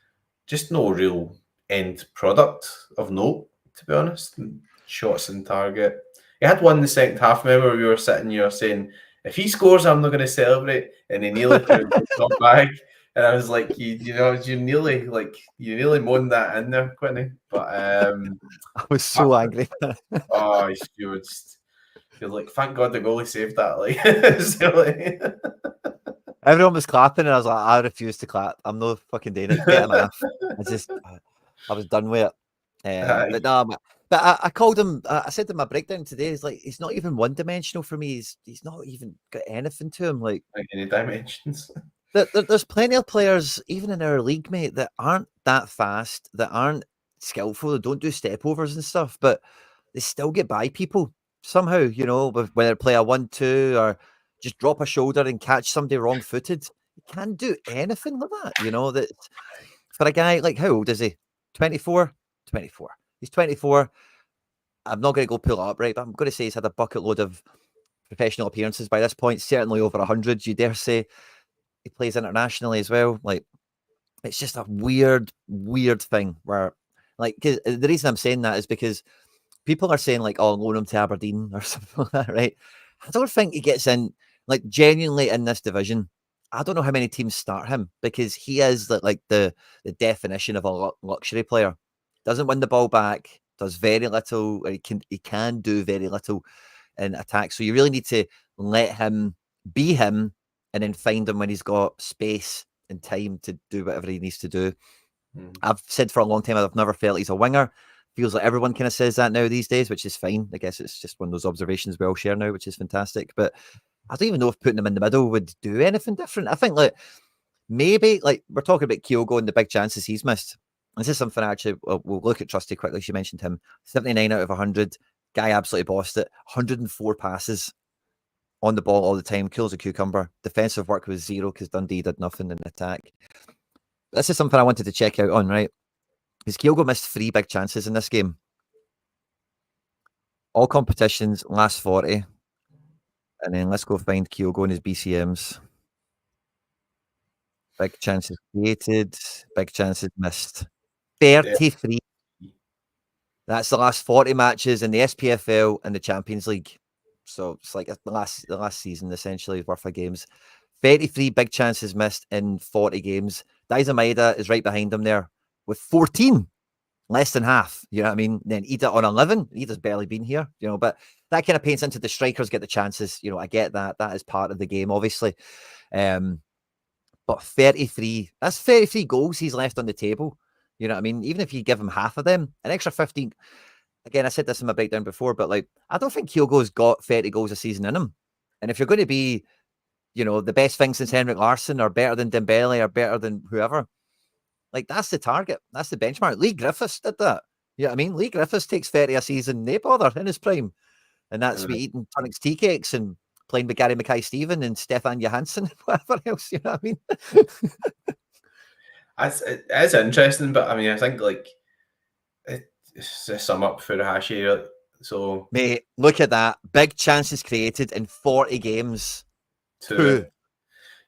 no real end product of note, to be honest. Shots in target. He had one in the second half. Remember, we were sitting here saying, if he scores, I'm not going to celebrate, and he nearly put it top bag. And I was like, you nearly moaned that in there, Quinny. But I was so angry. You're like, thank God the goalie saved that. Like, everyone was clapping, and I was like, I refuse to clap. I'm not fucking doing it. Get him off. I was done with it. But I called him. I said in my breakdown today, he's not even one dimensional for me. He's not even got anything to him. Like any dimensions. There's plenty of players, even in our league, mate, that aren't that fast, that aren't skillful, that don't do stepovers and stuff, but they still get by people somehow, whether play a 1-2 or just drop a shoulder and catch somebody wrong-footed. You can't do anything like that, that for a guy, like, how old is he? 24? 24. He's 24. I'm not going to go pull it up, right, but I'm going to say he's had a bucket load of professional appearances by this point, certainly over 100, you dare say. He plays internationally as well. Like, it's just a weird thing where, like, 'cause the reason I'm saying that is because people are saying, like, oh, loan him to Aberdeen or something like that, right? I don't think he gets in, like, genuinely in this division. I don't know how many teams start him, because he is like the definition of a luxury player. Doesn't win the ball back, does very little, or he can do very little in attack. So you really need to let him be him, and then find him when he's got space and time to do whatever he needs to do. I've said for a long time, I've never felt he's a winger. Feels like everyone kind of says that now these days, which is fine. I guess it's just one of those observations we all share now, which is fantastic. But I don't even know if putting him in the middle would do anything different. I think, like, maybe, like, we're talking about Kyogo and the big chances he's missed. This is something actually, we'll look at Trusty quickly. She mentioned him. 79 out of 100. Guy absolutely bossed it. 104 passes on the ball all the time, cool as a cucumber. Defensive work was 0 because Dundee did nothing in attack. This is something I wanted to check out on, right? Because Kyogo missed 3 big chances in this game. All competitions, last 40. And then let's go find Kyogo and his BCMs. Big chances created, big chances missed. 33. That's the last 40 matches in the SPFL and the Champions League. So it's like the last season, essentially, worth of games. 33 big chances missed in 40 games. Daiza Maeda is right behind him there with 14. Less than half, you know what I mean? Then Ida on 11. Ida's barely been here, but that kind of paints into the strikers get the chances. I get that. That is part of the game, obviously. But 33, that's 33 goals he's left on the table. You know what I mean? Even if you give him half of them, an extra 15. Again, I said this in my breakdown before, but, like, I don't think Kyogo's got 30 goals a season in him. And if you're going to be, the best thing since Henrik Larsson, or better than Dembele, or better than whoever, like, that's the target. That's the benchmark. Lee Griffiths did that. Yeah, I mean, Lee Griffiths takes 30 a season, no bother, in his prime. And that's me eating Tunnocks tea cakes and playing with Gary Mackay-Steven and Stefan Johansson and whatever else, you know what I mean? It's interesting, but I mean, I think like it's a sum up for the hash here. So, mate, look at that. Big chances created in 40 games. Two.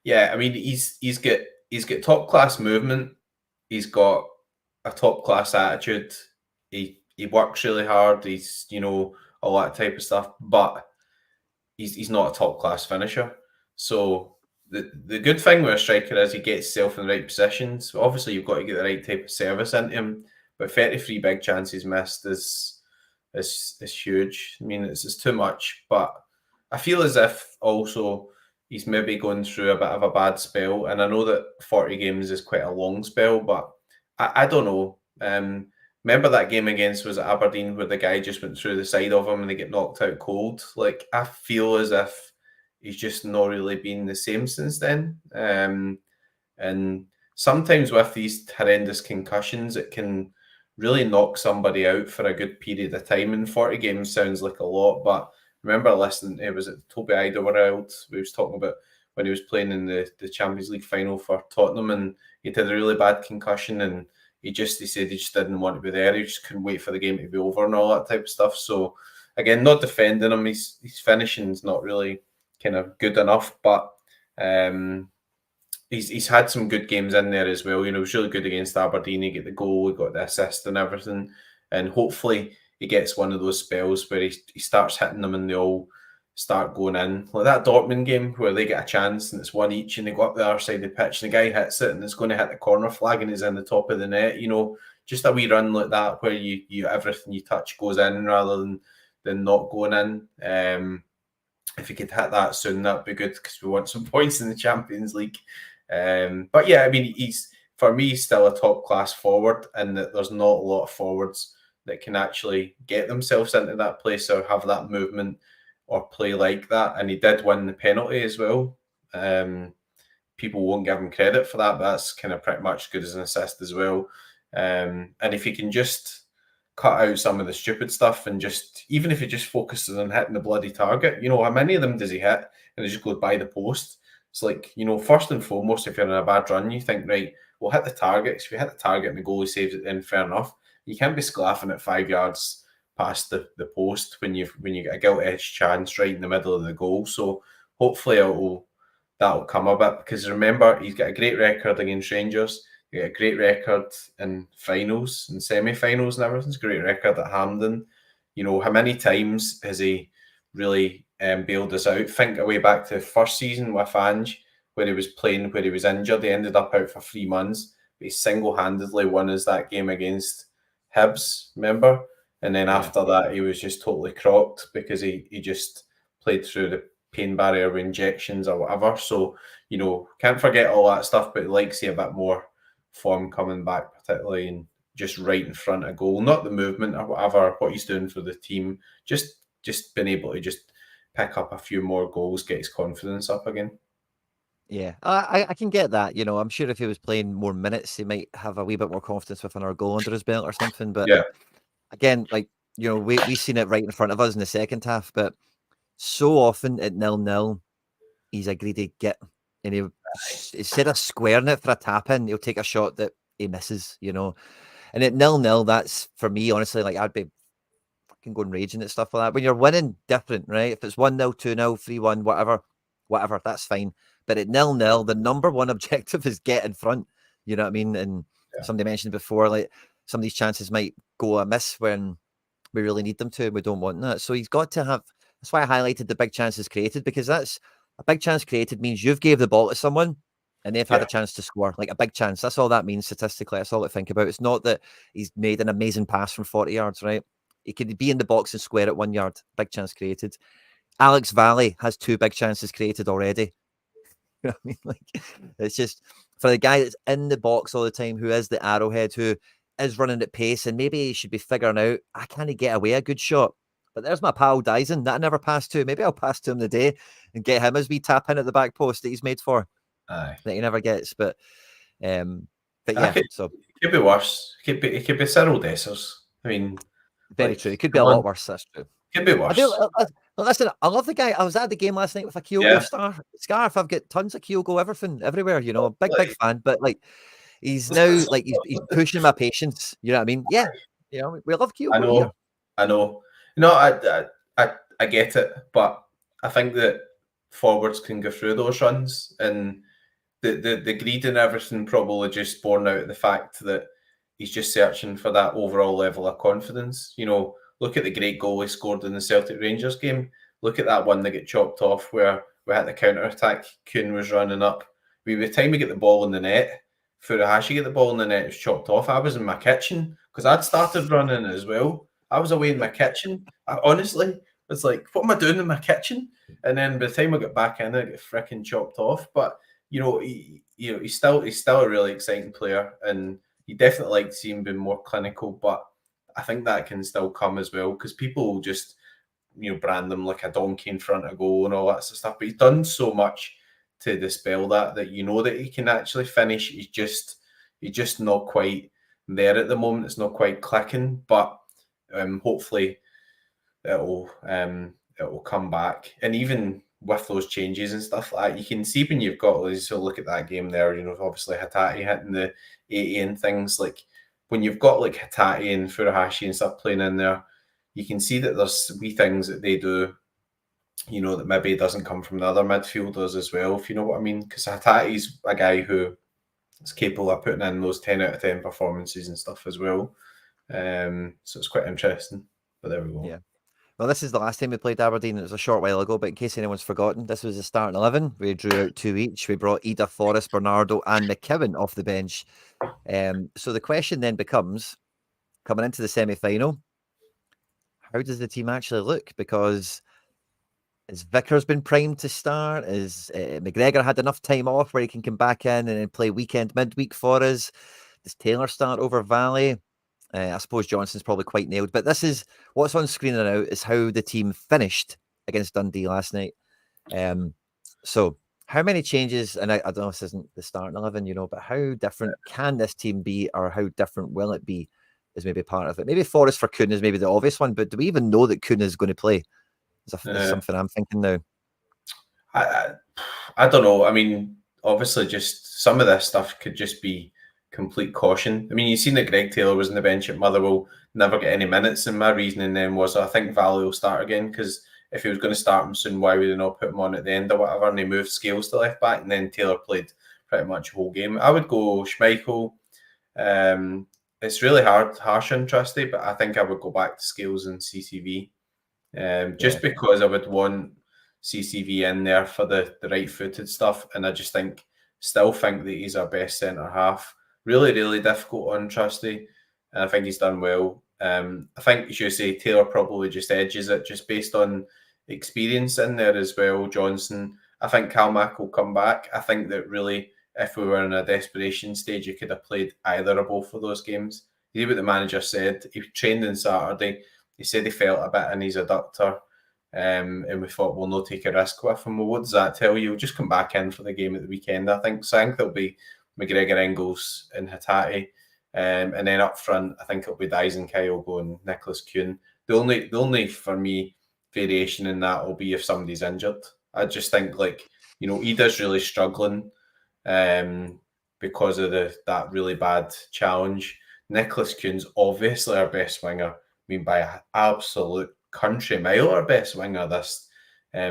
Yeah, I mean, he's got top class movement. He's got a top class attitude. He works really hard. He's all that type of stuff, but he's not a top class finisher. So the good thing with a striker is he gets himself in the right positions. Obviously, you've got to get the right type of service into him. But 33 big chances missed is huge. I mean, it's too much. But I feel as if also he's maybe going through a bit of a bad spell. And I know that 40 games is quite a long spell, but I don't know. Remember that game against was at Aberdeen where the guy just went through the side of him and they get knocked out cold? Like, I feel as if he's just not really been the same since then. And sometimes with these horrendous concussions, it can really knock somebody out for a good period of time. And 40 games sounds like a lot, but I remember listening, it was at Toby Alderweireld, we was talking about when he was playing in the Champions League final for Tottenham and he'd had a really bad concussion and he said he just didn't want to be there. He just couldn't wait for the game to be over and all that type of stuff. So again, not defending him, his finishing's not really kind of good enough, but he's had some good games in there as well. He was really good against Aberdeen. He got the goal, he got the assist and everything. And hopefully he gets one of those spells where he starts hitting them and they all start going in. Like that Dortmund game where they get a chance and it's one each and they go up the other side of the pitch and the guy hits it and it's going to hit the corner flag and he's in the top of the net. Just a wee run like that where you everything you touch goes in rather than not going in. If he could hit that soon, that'd be good because we want some points in the Champions League. But yeah, I mean, for me, still a top class forward, and that there's not a lot of forwards that can actually get themselves into that place or have that movement or play like that. And he did win the penalty as well. People won't give him credit for that, but that's kind of pretty much good as an assist as well. And if he can just cut out some of the stupid stuff and even if he just focuses on hitting the bloody target, how many of them does he hit? And he just goes by the post. It's like, first and foremost, if you're in a bad run, you think, right, we'll hit the target. If you hit the target and the goalie saves it, then fair enough. You can't be sclaffing at 5 yards past the post when you get a gilt-edged chance right in the middle of the goal. So hopefully that'll come a bit because remember, he's got a great record against Rangers. He got a great record in finals and semi-finals and everything. He's a great record at Hampden. How many times has he really bailed us out? Think away back to the first season with Ange, where he was playing, where he was injured. He ended up out for 3 months, but he single-handedly won us that game against Hibs, remember? And then after that, he was just totally crocked because he just played through the pain barrier with injections or whatever. So, can't forget all that stuff, but like see a bit more form coming back, particularly and just right in front of goal. Not the movement or whatever, what he's doing for the team. Just being able to just pick up a few more goals, get his confidence up again. Yeah, I can get that. I'm sure if he was playing more minutes, he might have a wee bit more confidence with another goal under his belt or something. But again, we seen it right in front of us in the second half. But so often at 0-0, he's a greedy git, and instead of squaring it for a tap in, he'll take a shot that he misses. And at 0-0, that's for me honestly. Like I'd be fucking going raging at stuff like that. When you're winning, different, right? If it's 1-0, 2-0, 3-1, whatever, that's fine. But at 0-0, the number one objective is get in front. You know what I mean? And somebody mentioned before, like some of these chances might go amiss when we really need them to. We don't want that. So he's got to have. That's why I highlighted the big chances created, because that's a big chance created means you've gave the ball to someone and they've had a chance to score, like a big chance. That's all that means statistically. That's all I think about. It's not that he's made an amazing pass from 40 yards, right? He could be in the box and square at 1 yard. Big chance created. Alex Valley has 2 big chances created already. You know what I mean? Like, it's just for the guy that's in the box all the time, who is the arrowhead, who is running at pace, and maybe he should be figuring out, I can't get away a good shot. But there's my pal Dyson that I never passed to. Maybe I'll pass to him today and get him as we tap in at the back post that he's made for. Aye. That he never gets. But yeah, so it could be worse. It could be Cyril Dessers. I mean, Very true. It could be come a lot on, worse. That's true. could be I do. worse. Listen, I love the guy. I was at the game last night with a Kyogo Yeah, scarf. I've got tons of Kyogo everything everywhere. Big like, fan. But like, he's now like he's pushing my patience. You know what I mean? Yeah. We love I Kyogo here. know, I know. I get it, but I think that forwards can go through those runs, and the greed and everything probably just born out of the fact that he's just searching for that overall level of confidence. Look at the great goal he scored in the Celtic Rangers game. Look at that one that got chopped off where we had the counter attack. Kuhn was running up. By the time we get the ball in the net, Furuhashi get the ball in the net, it was chopped off. I was in my kitchen because I'd started running as well. I was away in my kitchen. I honestly was like, what am I doing in my kitchen? And then by the time I got back in, it got freaking chopped off. But he's still a really exciting player, and you definitely like to see him being more clinical. But I think that can still come as well because people just brand them like a donkey in front of goal and all that sort of stuff. But he's done so much to dispel that that he can actually finish. He's just not quite there at the moment. It's not quite clicking, but hopefully it'll come back. And even with those changes and stuff like that, you can see when you've got so look at that game there. Obviously Hatate hitting the 80 and things like when you've got like Hatate and Furuhashi and stuff playing in there, you can see that there's wee things that they do, that maybe doesn't come from the other midfielders as well, if you know what I mean. Because Hatate's a guy who is capable of putting in those 10 out of 10 performances and stuff as well. So it's quite interesting. But there we go. Yeah. Well, this is the last time we played Aberdeen. It was a short while ago, but in case anyone's forgotten, this was the starting 11. We drew out 2 each. We brought Ida, Forrest, Bernardo, and McKibben off the bench. So the question then becomes, coming into the semi-final, how does the team actually look? Because has Vickers been primed to start? Is McGregor had enough time off where he can come back in and then play midweek for us? Does Taylor start over Valley? I suppose Johnson's probably quite nailed, but this is what's on screen now is how the team finished against Dundee last night. So how many changes, and I don't know if this isn't the starting 11, but how different can this team be, or how different will it be is maybe part of it. Maybe Forrest for Kuhn is maybe the obvious one, but do we even know that Kuhn is going to play? Is something I'm thinking now. I don't know. I mean, obviously just some of this stuff could just be complete caution. I mean, you've seen that Greg Taylor was on the bench at Motherwell, never get any minutes, and my reasoning then was I think Valley will start again because if he was going to start him soon, why would he not put him on at the end or whatever? And they moved Scales to left back, and then Taylor played pretty much the whole game. I would go Schmeichel. It's really harsh on Trusty, but I think I would go back to Scales and CCV. Just because I would want CCV in there for the right-footed stuff, and I just still think that he's our best centre half. Really, really difficult on Trusty, and I think he's done well. I think you should say Taylor probably just edges it just based on experience in there as well. Johnson, I think Calmack will come back. I think that really, if we were in a desperation stage, he could have played either or both of those games. You see what the manager said. He trained on Saturday. He said he felt a bit in his adductor, and we thought we'll not take a risk with him. Well, what does that tell you? He'll just come back in for the game at the weekend, I think. So I think there'll be McGregor, Engels, and Hatate. And then up front, I think it'll be Dyson, Kyogo, and Nicholas Kuhn. The only for me variation in that will be if somebody's injured. I just think Ida's really struggling because of that really bad challenge. Nicholas Kuhn's obviously our best winger. I mean, by an absolute country mile, our best winger this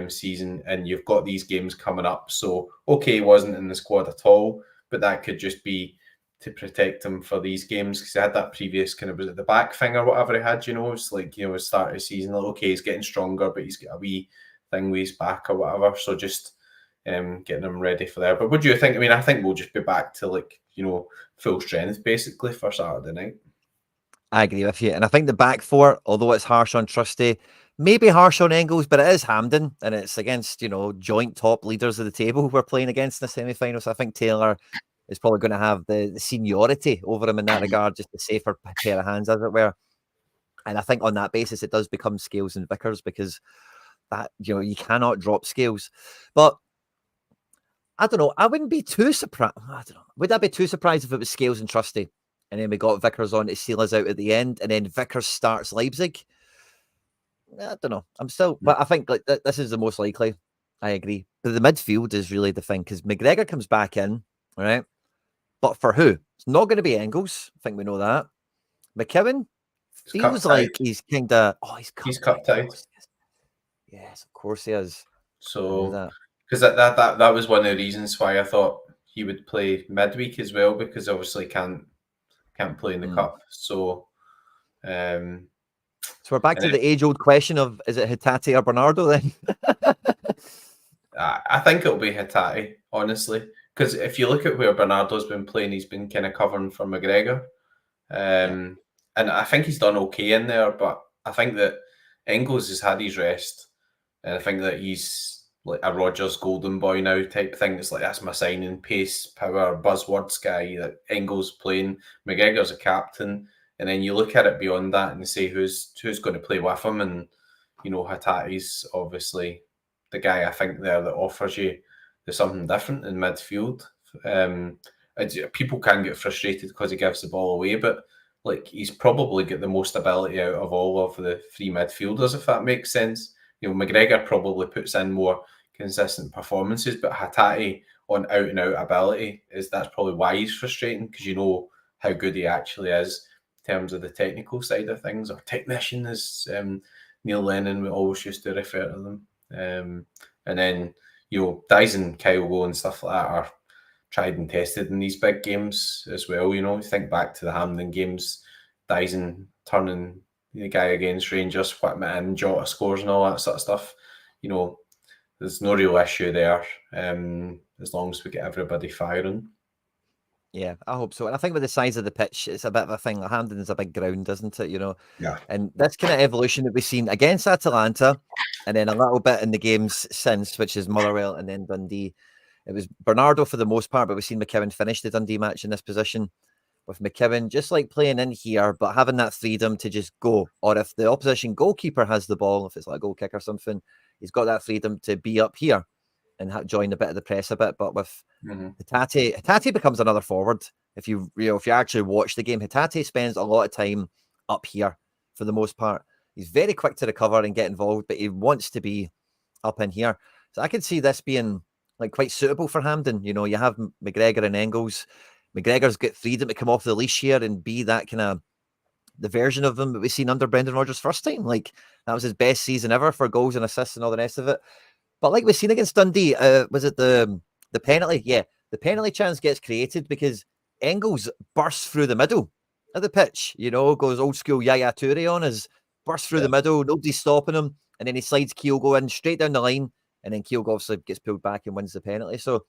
season. And you've got these games coming up. So, okay, he wasn't in the squad at all, but that could just be to protect him for these games because he had that previous kind of, was it the back thing or whatever he had, it's like, start of the season, like, okay, he's getting stronger, but he's got a wee thing with his back or whatever. So just getting him ready for there. But what do you think? I mean, I think we'll just be back to full strength basically for Saturday night. I agree with you. And I think the back four, although it's harsh on Trusty, maybe harsh on Engels, but it is Hampden and it's against, joint top leaders of the table we're playing against in the semi-final. So I think Taylor is probably going to have the seniority over him in that regard, just a safer pair of hands, as it were. And I think on that basis, it does become Scales and Vickers because that, you cannot drop Scales. But I don't know. I wouldn't be too surprised. I don't know. Would I be too surprised if it was Scales and Trusty and then we got Vickers on to seal us out at the end, and then Vickers starts Leipzig. I don't know. I'm still, but I think like this is the most likely. I agree. But the midfield is really the thing because McGregor comes back in, right? But for who? It's not going to be Engels. I think we know that. McKibben feels like he's kind of he's cup tied. Yes, of course he is. So because that was one of the reasons why I thought he would play midweek as well, because obviously can't play in the cup. So we're back to the age-old question of, is it Hatate or Bernardo then? I think it'll be Hatate, honestly, because if you look at where Bernardo's been playing, he's been kind of covering for McGregor. And I think he's done okay in there, but I think that Engels has had his rest. And I think that he's like a Rodgers golden boy now type thing. It's like, that's my signing, pace, power, buzzwords guy. That Engels playing, McGregor's a captain. And then you look at it beyond that and say who's going to play with him. And, you know, Hatate's obviously the guy I think there that offers you there's something different in midfield. People can get frustrated because he gives the ball away, but like he's probably got the most ability out of all of the three midfielders, if that makes sense. You know, McGregor probably puts in more consistent performances, but Hatate on out and out ability that's probably why he's frustrating, because you know how good he actually is in terms of the technical side of things, or technician, as Neil Lennon always used to refer to them. And then, you know, Dyson, Kyogo and stuff like that are tried and tested in these big games as well. You know, you think back to the Hampden games, Dyson turning the guy against Rangers, whipping it in, Jota scores and all that sort of stuff. You know, there's no real issue there as long as we get everybody firing. Yeah, I hope so. And I think with the size of the pitch, it's a bit of a thing. Hampden is a big ground, isn't it? You know? Yeah. And this kind of evolution that we've seen against Atalanta and then a little bit in the games since, which is Motherwell and then Dundee. It was Bernardo for the most part, but we've seen McKibben finish the Dundee match in this position with McKibben, just like playing in here, but having that freedom to just go. Or if the opposition goalkeeper has the ball, if it's like a goal kick or something, he's got that freedom to be up here and join a bit of the press a bit. But with Hatate becomes another forward. If you actually watch the game, Hatate spends a lot of time up here for the most part. He's very quick to recover and get involved, but he wants to be up in here. So I could see this being like quite suitable for Hampden. You know, you have McGregor and Engels. McGregor's got freedom to come off the leash here and be that kind of the version of him that we've seen under Brendan Rodgers first time. Like that was his best season ever for goals and assists and all the rest of it. But like we've seen against Dundee, was it the penalty? Yeah, the penalty chance gets created because Engels bursts through the middle of the pitch. You know, goes old school Yaya Toure on us, bursts through the middle, nobody's stopping him, and then he slides Kyogo in straight down the line, and then Kyogo obviously gets pulled back and wins the penalty. So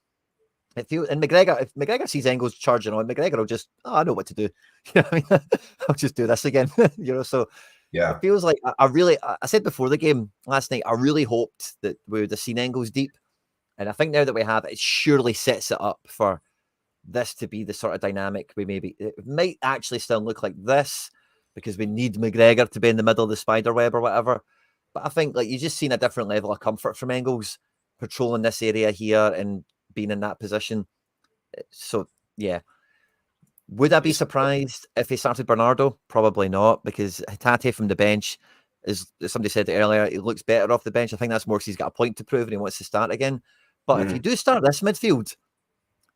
it feels, and McGregor, if McGregor sees Engels charging on, McGregor will just, I know what to do. You know what I mean? I'll just do this again. You know, so yeah, it feels like I said before the game last night, I really hoped that we would have seen Engels deep. And I think now that we have, it surely sets it up for this to be the sort of dynamic it might actually still look like this because we need McGregor to be in the middle of the spider web or whatever. But I think like you just seen a different level of comfort from Engels patrolling this area here and being in that position. So yeah. Would I be surprised if he started Bernardo? Probably not, because Hatate from the bench, as somebody said earlier, he looks better off the bench. I think that's more because he's got a point to prove and he wants to start again. But if you do start this midfield,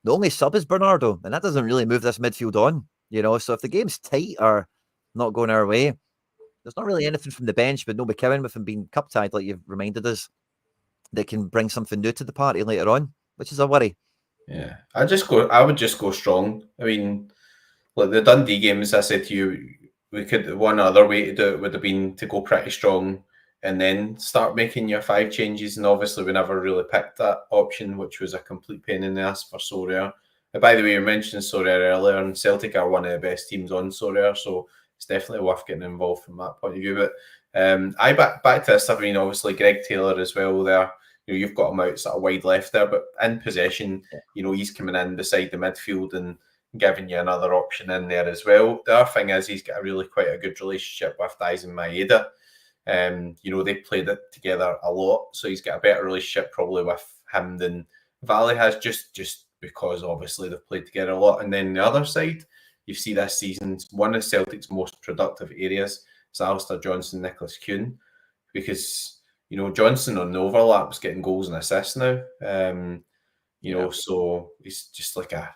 the only sub is Bernardo, and that doesn't really move this midfield on, you know. So if the game's tight or not going our way, there's not really anything from the bench, but no McKibben with him being cup tied, like you've reminded us, that can bring something new to the party later on, which is a worry. Yeah, I would just go strong. I mean, like the Dundee games, I said to you, one other way to do it would have been to go pretty strong and then start making your 5 changes. And obviously, we never really picked that option, which was a complete pain in the ass for Sorare. By the way, you mentioned Sorare earlier, and Celtic are one of the best teams on Sorare, so it's definitely worth getting involved from that point of view. But back to this, I mean, obviously, Greg Taylor as well there. You know, you've got him out sort of wide left there, but in possession, you know, he's coming in beside the midfield and giving you another option in there as well. The other thing is he's got quite a good relationship with Dyson Maeda. You know, they played it together a lot, so he's got a better relationship probably with him than Valley has, just because obviously they've played together a lot. And then the other side, you see this season, one of Celtic's most productive areas is Alistair Johnston, Nicholas Kuhn, because, you know, Johnson on the overlaps getting goals and assists now. You know, so he's just like a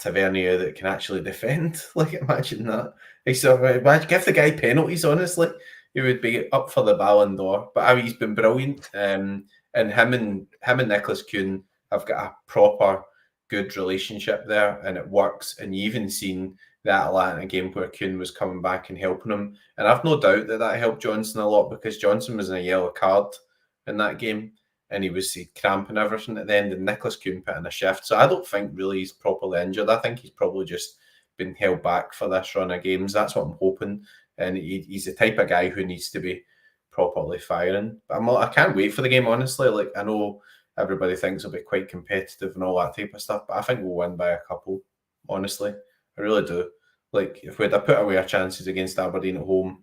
Tavernier that can actually defend. Like, imagine that. Imagine, give the guy penalties, honestly. He would be up for the Ballon d'Or. But I mean, he's been brilliant. And him and Nicholas Kuhn have got a proper good relationship there, and it works. And you even seen that Atlanta game where Kuhn was coming back and helping him. And I've no doubt that helped Johnson a lot, because Johnson was in a yellow card in that game, and he was cramping everything at the end, and Nicholas Kuhn put in a shift. So I don't think really he's properly injured. I think he's probably just been held back for this run of games. That's what I'm hoping. And he's the type of guy who needs to be properly firing. But I can't wait for the game, honestly. Like, I know everybody thinks it'll be quite competitive and all that type of stuff, but I think we'll win by a couple, honestly. I really do. Like, if we'd have put away our chances against Aberdeen at home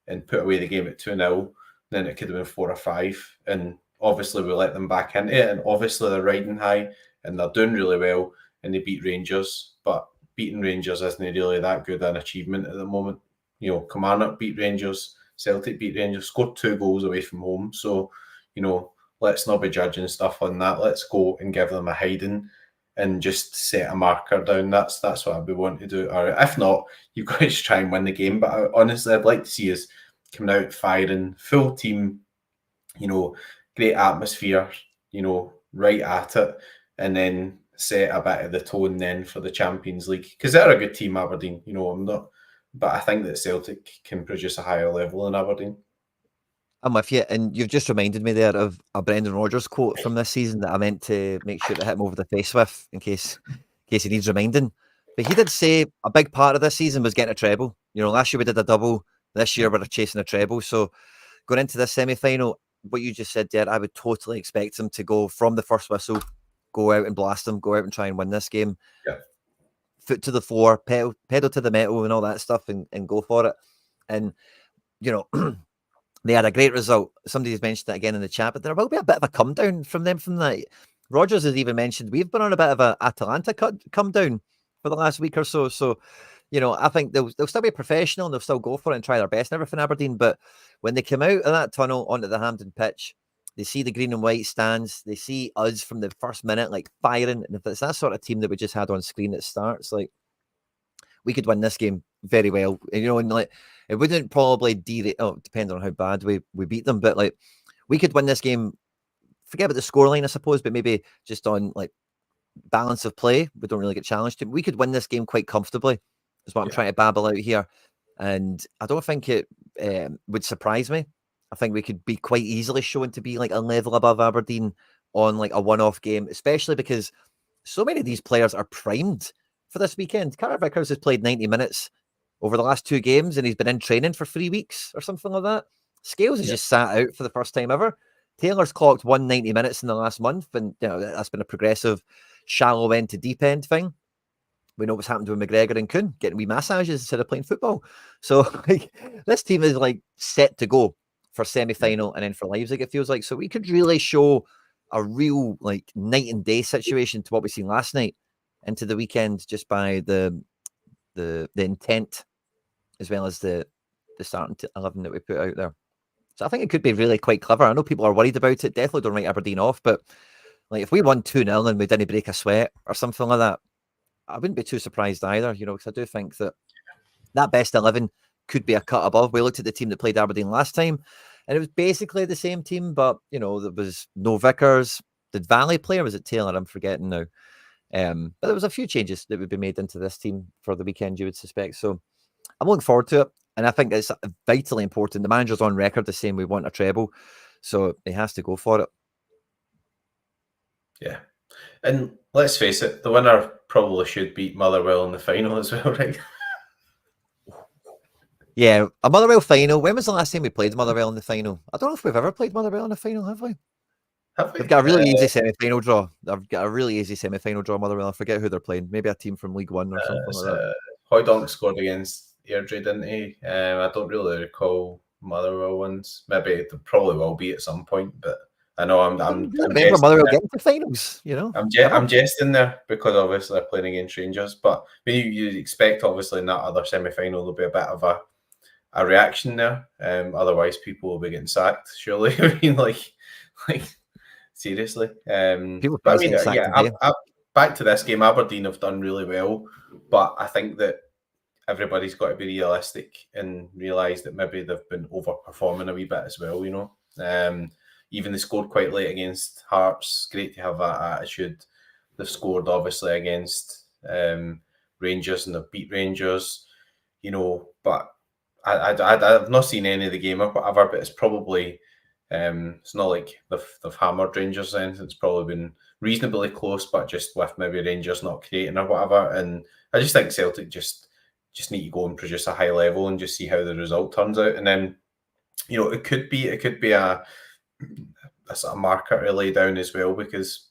and put away the game at 2-0, then it could have been 4 or 5. And obviously we let them back into it, and obviously they're riding high and they're doing really well, and they beat Rangers. But beating Rangers isn't really that good an achievement at the moment. You know, Kilmarnock beat Rangers, Celtic beat Rangers, scored 2 goals away from home. So, you know, let's not be judging stuff on that. Let's go and give them a hiding and just set a marker down. That's what I'd be wanting to do. Or if not, you've got to just try and win the game. But honestly, I'd like to see us coming out firing, full team, you know, great atmosphere, you know, right at it, and then set a bit of the tone then for the Champions League, because they're a good team, Aberdeen. You know, but I think that Celtic can produce a higher level than Aberdeen. I'm with you, and you've just reminded me there of a Brendan Rodgers quote from this season that I meant to make sure to hit him over the face with in case he needs reminding. But he did say a big part of this season was getting a treble. You know, last year we did a double. This year we're chasing a treble. So going into this semi-final, what you just said there, I would totally expect them to go from the first whistle, go out and blast them, go out and try and win this game. Yeah. Foot to the floor, pedal to the metal and all that stuff, and go for it. And, you know, they had a great result. Somebody's mentioned that again in the chat, but there will be a bit of a come down from them from that. Rodgers has even mentioned we've been on a bit of a Atalanta come down for the last week or so. So, you know, I think they'll still be professional and they'll still go for it and try their best and everything, Aberdeen. But when they come out of that tunnel onto the Hampden pitch, they see the green and white stands. They see us from the first minute, like firing. And if it's that sort of team that we just had on screen at starts, like, we could win this game very well. You know, and like, it wouldn't probably depend on how bad we beat them, but like, we could win this game. Forget about the scoreline, I suppose, but maybe just on like balance of play, we don't really get challenged. We could win this game quite comfortably, is what I'm trying to babble out here. And I don't think it would surprise me. I think we could be quite easily shown to be like a level above Aberdeen on like a one-off game, especially because so many of these players are primed for this weekend. Carter Vickers has played 90 minutes over the last 2 games, and he's been in training for 3 weeks or something like that. Scales has just sat out for the first time ever. Taylor's clocked 190 minutes in the last month, and you know, that's been a progressive shallow end to deep end thing. We know what's happened with McGregor and Kuhn, getting wee massages instead of playing football. So like, this team is like set to go for semi-final and then for Leipzig, it feels like. So we could really show a real like night and day situation to what we seen last night into the weekend, just by the intent as well as the starting 11 that we put out there. So I think it could be really quite clever. I know people are worried about it. Definitely don't write Aberdeen off, but like, if we won 2-0 and we didn't break a sweat or something like that, I wouldn't be too surprised either, you know, because I do think that best 11 could be a cut above. We looked at the team that played Aberdeen last time, and it was basically the same team, but, you know, there was no Vickers. Did Valley play, or was it Taylor? I'm forgetting now. But there was a few changes that would be made into this team for the weekend, you would suspect. So I'm looking forward to it, and I think it's vitally important. The manager's on record as saying we want a treble, so he has to go for it. Yeah. And let's face it, the winner probably should beat Motherwell in the final as well, right? Yeah, a Motherwell final. When was the last time we played Motherwell in the final? I don't know if we've ever played Motherwell in the final, have we? Have we? They've got a really easy semi-final draw. Motherwell. I forget who they're playing. Maybe a team from League One or something like that. Hoydonk scored against Airdrie, didn't he? I don't really recall Motherwell ones. Maybe they probably will be at some point, but I know I'm remember jesting Motherwell there. getting to finals, you know. I'm jesting there because obviously they're playing against Rangers, but you'd expect obviously in that other semi-final there'll be a bit of a reaction there. Otherwise, people will be getting sacked. Surely, I mean, like seriously. People But I probably mean, getting sacked yeah. today. Back to this game, Aberdeen have done really well, but I think that everybody's got to be realistic and realise that maybe they've been overperforming a wee bit as well. You know, even they scored quite late against Hearts. Great to have that attitude. They've scored obviously against Rangers and they've beat Rangers. You know, but I've not seen any of the game or whatever, but it's probably it's not like they've hammered Rangers or anything. It's probably been reasonably close, but just with maybe Rangers not creating or whatever. And I just think Celtic just need to go and produce a high level and just see how the result turns out. And then, you know, it could be a sort of marker to lay down as well, because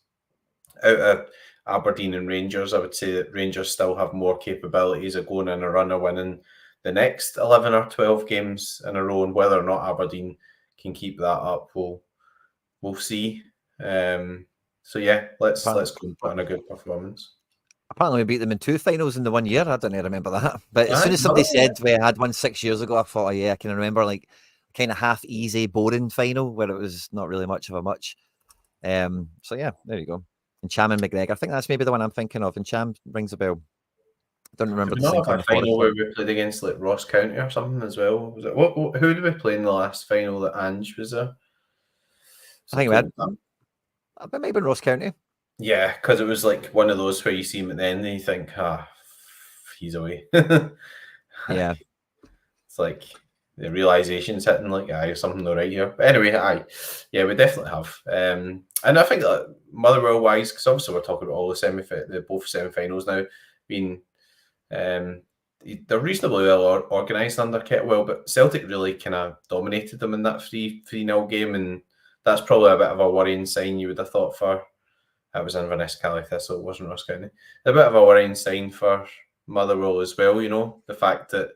out of Aberdeen and Rangers, I would say that Rangers still have more capabilities of going in a run of winning the next 11 or 12 games in a row, and whether or not Aberdeen can keep that up, we'll see. So yeah, let's go and put in a good performance. Apparently, we beat them in 2 finals in the 1 year. I don't remember that. But as soon Aye, as somebody yeah. said we had one 6 years ago, I thought, oh, yeah, I can remember like kind of half easy, boring final where it was not really much of a much. So yeah, there you go. And Cham and McGregor. I think that's maybe the one I'm thinking of. And Cham rings a bell. Don't remember Did we the not St have a Conor Forest final where one. we played against like Ross County or something as well? Was it who did we play in the last final that Ange was there? I think we had. It might have been Ross County. Yeah, because it was like one of those where you see him at the end and you think, he's away. Yeah. It's like the realization's hitting, like, there's something not right here. But anyway, yeah, we definitely have. And I think that Motherwell wise, because obviously we're talking about all the both semi-finals now, being they're reasonably well organised under Kettlewell, but Celtic really kind of dominated them in that 3-0 game, and that's probably a bit of a worrying sign, you would have thought, for that was Inverness Cali Thistle, it wasn't Ross County. A bit of a worrying sign for Motherwell as well, you know, the fact that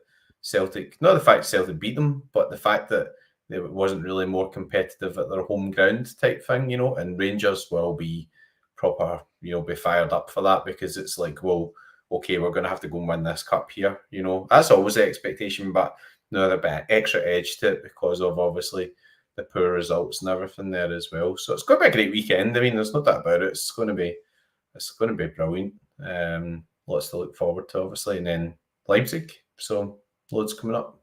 not the fact Celtic beat them, but the fact that it wasn't really more competitive at their home ground type thing, you know, and Rangers will be proper, you know, be fired up for that, because it's like, well, okay, we're going to have to go and win this cup here, you know. That's always the expectation, but no, there's a bit extra edge to it because of obviously the poor results and everything there as well. So it's going to be a great weekend. I mean, there's no doubt about it. It's going to be brilliant. Lots to look forward to, obviously, and then Leipzig. So loads coming up.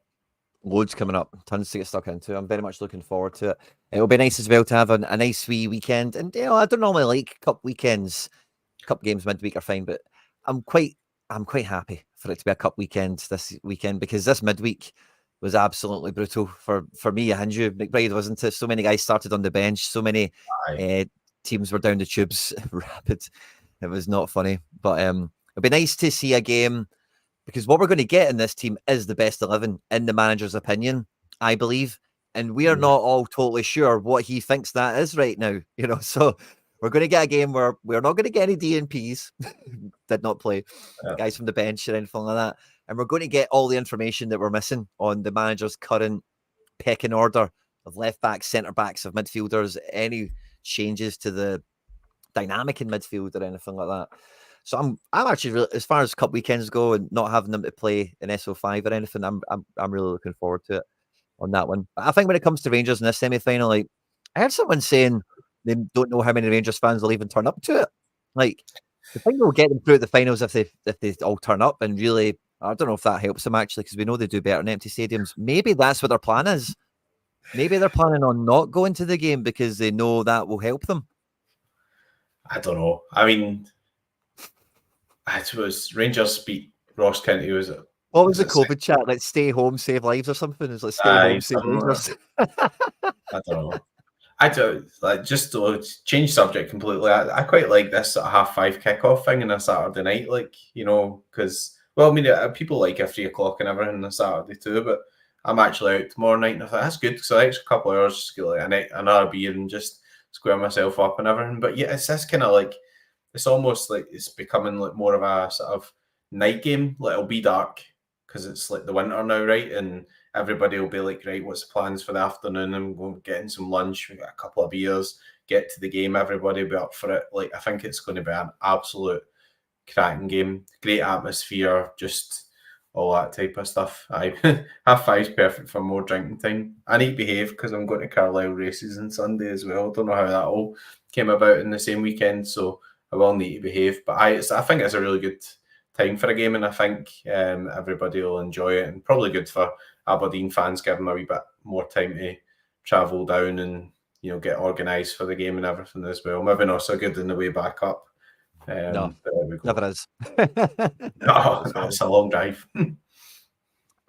Loads coming up. Tons to get stuck into. I'm very much looking forward to it. It'll be nice as well to have a nice wee weekend. And you know, I don't normally like cup weekends. Cup games midweek are fine, but I'm quite happy for it to be a cup weekend this weekend, because this midweek was absolutely brutal for me and you, McBride, wasn't it? So many guys started on the bench. So many teams were down the tubes rapid. It was not funny, but it'd be nice to see a game, because what we're going to get in this team is the best 11 in the manager's opinion, I believe, and we are not all totally sure what he thinks that is right now. You know, so we're going to get a game where we're not going to get any DNPs, did not play, guys from the bench or anything like that. And we're going to get all the information that we're missing on the manager's current pecking order of left backs, centre backs, of midfielders, any changes to the dynamic in midfield or anything like that. So I'm actually really, as far as cup weekends go and not having them to play in SO5 or anything, I'm really looking forward to it on that one. But I think when it comes to Rangers in this semi-final, like I heard someone saying they don't know how many Rangers fans will even turn up to it. Like the thing will get them through the finals if they all turn up, and really, I don't know if that helps them actually, because we know they do better in empty stadiums. Maybe that's what their plan is. Maybe they're planning on not going to the game because they know that will help them. I don't know. I mean, I suppose Rangers beat Ross County. Was it? What was the COVID chat? Like stay home, save lives or something? It's like stay home, save Rangers. I don't know. I don't like, just to change subject completely. I quite like this sort of 5:30 kickoff thing on a Saturday night, like, you know, because, well, I mean, people like a 3:00 and everything on a Saturday too, but I'm actually out tomorrow night, and I thought that's good because I extra couple of hours just get like another beer and just square myself up and everything. But yeah, it's this kind of like, it's almost like it's becoming like more of a sort of night game. Like it'll be dark because it's like the winter now, right? And everybody will be like, right, what's the plans for the afternoon? And we'll get in some lunch, we got a couple of beers, get to the game, everybody will be up for it. Like, I think it's going to be an absolute cracking game, great atmosphere, just all that type of stuff. Half five's perfect for more drinking time. I need to behave because I'm going to Carlisle races on Sunday as well. Don't know how that all came about in the same weekend, so I will need to behave. But I think it's a really good time for a game, and I think everybody will enjoy it, and probably good for Aberdeen fans, give them a wee bit more time to travel down and get organised for the game and everything as well. Maybe not so good in the way back up. No, never is. No, it's a long drive.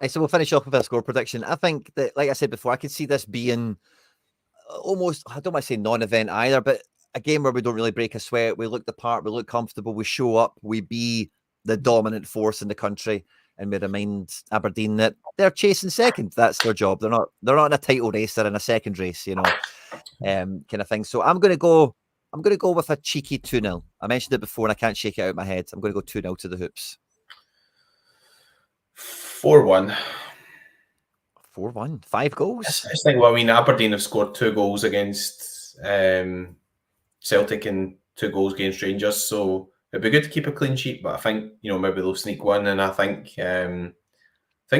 So we'll finish off with a score prediction. I think that, like I said before, I could see this being almost, I don't want to say non-event either, but a game where we don't really break a sweat. We look the part, we look comfortable, we show up, we be the dominant force in the country, and we remind Aberdeen that they're chasing second. That's their job. They're not in a title race, they're in a second race, kind of thing. So I'm going to go with a cheeky 2-0. I mentioned it before and I can't shake it out of my head. I'm going to go 2-0 to the Hoops. 4-1. 4-1. 5 goals? I just think, Aberdeen have scored 2 goals against Celtic and 2 goals against Rangers, so it'd be good to keep a clean sheet, but I think, maybe they'll sneak one, and I think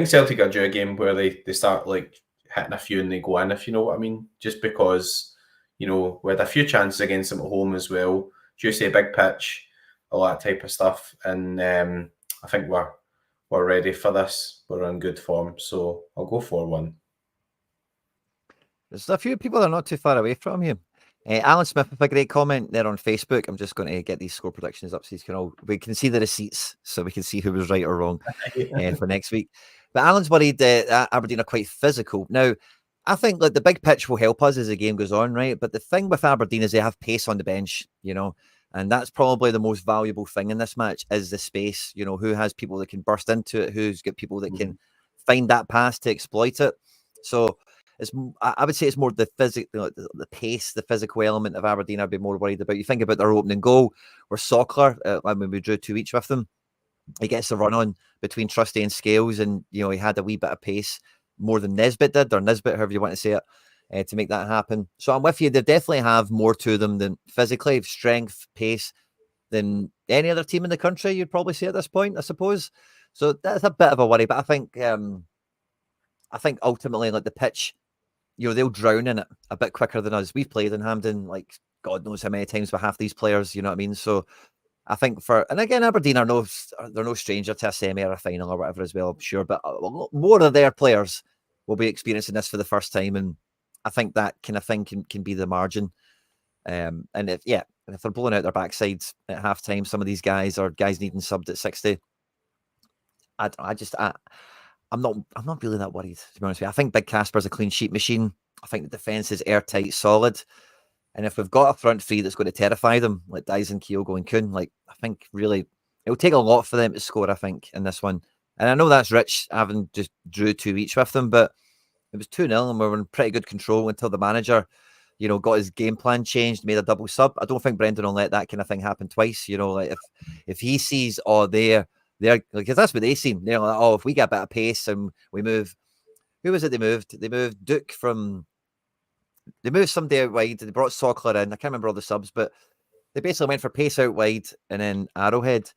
Celtic are due a game where they start like hitting a few and they go in, if you know what I mean, just because, we had a few chances against them at home as well, just a big pitch, all that type of stuff, and I think we're ready for this. We're in good form, so I'll go 4-1. There's a few people that are not too far away from you. Alan Smith with a great comment there on Facebook. I'm just going to get these score predictions up so we can see the receipts, so we can see who was right or wrong for next week. But Alan's worried that Aberdeen are quite physical. Now, I think the big pitch will help us as the game goes on, right? But the thing with Aberdeen is they have pace on the bench, and that's probably the most valuable thing in this match is the space. Who has people that can burst into it, who's got people that can find that pass to exploit it. So I would say it's more the pace, the physical element of Aberdeen I'd be more worried about. You think about their opening goal, where Sockler, when we drew 2 each with them, he gets the run on between Trusty and Scales, and he had a wee bit of pace more than Nesbitt did, or Nisbet, however you want to say it, to make that happen. So I'm with you. They definitely have more to them than physically, strength, pace, than any other team in the country, you'd probably say at this point, I suppose. So that's a bit of a worry, but I think ultimately, like the pitch, they'll drown in it a bit quicker than us. We've played in Hampden, like God knows how many times with half these players, you know what I mean? So I think and again, Aberdeen they're no stranger to a semi or a final or whatever as well, I'm sure, but more of their players will be experiencing this for the first time, and I think that kind of thing can be the margin. And if they're blowing out their backsides at half time, some of these guys needing subbed at 60, I'm not really that worried, to be honest with you. I think Big Casper's a clean sheet machine. I think the defence is airtight, solid. And if we've got a front three that's going to terrify them, like Dyson, Kyogo and Kuhn, I think really it'll take a lot for them to score, I think, in this one. And I know that's rich, having just drew 2 each with them, but it was 2-0 and we were in pretty good control until the manager, got his game plan changed, made a double sub. I don't think Brendan will let that kind of thing happen twice. If he sees, they're because that's what they seem. They're like, if we get a bit of pace and we move, who was it they moved? They moved Duke they moved somebody out wide. They brought Sockler in. I can't remember all the subs, but they basically went for pace out wide and then Arrowhead.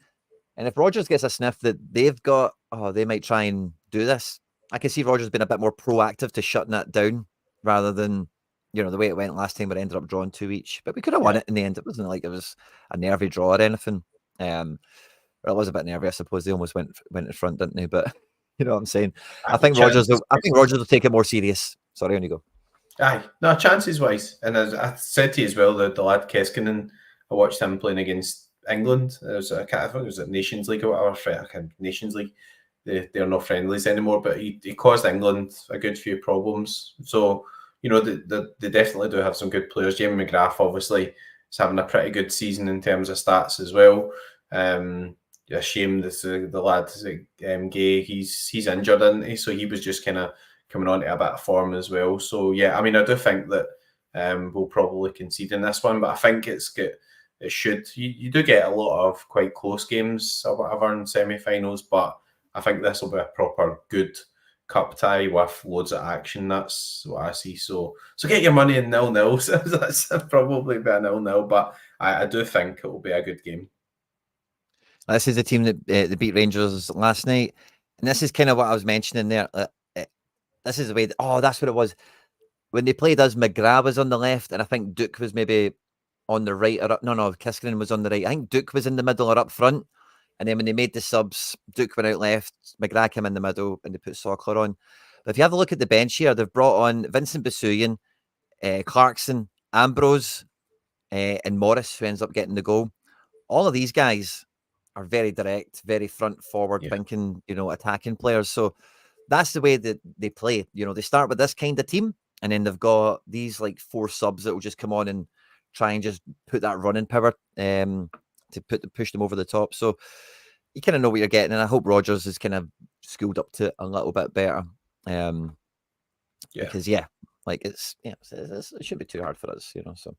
And if Rodgers gets a sniff that they've got, they might try and do this. I can see Rodgers being a bit more proactive to shutting that down rather than, the way it went last time where it ended up drawing 2 each. But we could have won it in the end. It wasn't like it was a nervy draw or anything. It was a bit nervy, I suppose. They almost went in front, didn't they? But you know what I'm saying? I think Rodgers will take it more serious. Sorry, on you go. Aye, no, chances wise, and as I said to you as well, the lad Keskinen, I watched him playing against England. I think it was at Nations League or whatever. Nations League, they're not friendlies anymore, but he caused England a good few problems. So they definitely do have some good players. Jamie McGrath obviously is having a pretty good season in terms of stats as well. A shame that the lad Gay, he's injured, isn't he? So he was just kind of coming on to a bit of form as well. So yeah, I mean, I do think that we'll probably concede in this one, but I think it should. You do get a lot of quite close games or whatever in semi-finals, but I think this will be a proper good cup tie with loads of action. That's what I see. So get your money in 0-0. So that's probably be a 0-0, but I do think it will be a good game. This is the team that beat Rangers last night, and this is kind of what I was mentioning there. This is the way. That's what it was when they played us. McGrath was on the left, and I think Duke was maybe on the right or up. No, Kiskinen was on the right. I think Duke was in the middle or up front. And then when they made the subs, Duke went out left, McGrath came in the middle, and they put Sorare on. But if you have a look at the bench here, they've brought on Vincent Basuyan, Clarkson, Ambrose, and Morris, who ends up getting the goal. All of these guys are very direct, very front forward thinking, attacking players. So that's the way that they play. They start with this kind of team, and then they've got these like 4 subs that will just come on and try and just put that running power to push them over the top. So you kind of know what you're getting, and I hope Rodgers is kind of schooled up to it a little bit better. Because it should be too hard for us, So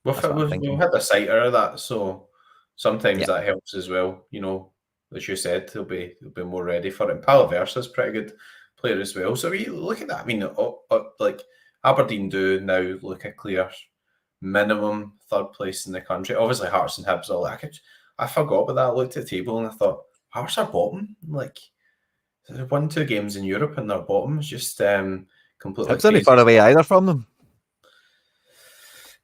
we've had the sighter of that, so sometimes that helps as well. As you said, they'll be more ready for it. And Palaversa's pretty good player as well. So you look at that. I mean, like Aberdeen do now look a clear minimum 3rd place in the country. Obviously, Hearts and Hibs all that. I forgot about that. I looked at the table and I thought, Hearts are bottom. Like, they've won 2 games in Europe and their bottom is just completely. Hibs aren't far away either from them.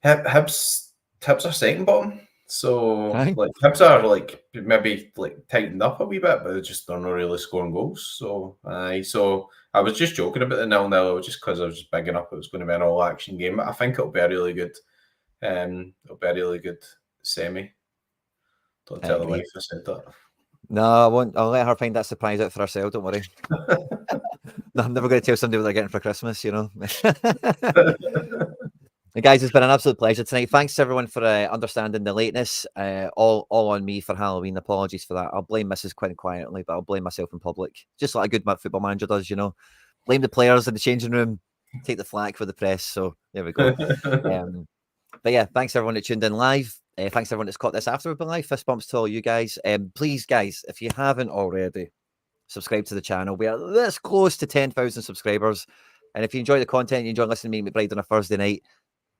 Hibs are 2nd bottom. So like Hibs are like maybe like tightened up a wee bit, but they're not really scoring goals. So so I was just joking about the 0-0 just because I was just bigging up it was going to be an all action game. But I think it'll be a really good semi. Don't tell the wife I said that. No, I won't. I'll let her find that surprise out for herself. Don't worry. No, I'm never going to tell somebody what they're getting for Christmas. Guys, it's been an absolute pleasure tonight. Thanks to everyone for understanding the lateness. All on me for Halloween. Apologies for that. I'll blame Mrs. Quinn quietly, but I'll blame myself in public, just like a good football manager does. Blame the players in the changing room, take the flak for the press. So there we go. But yeah, thanks everyone that tuned in live. Thanks everyone that's caught this after we've been live. Fist bumps to all you guys. Please, guys, if you haven't already, subscribe to the channel. We are this close to 10,000 subscribers. And if you enjoy the content, you enjoy listening to me McBride on a Thursday night,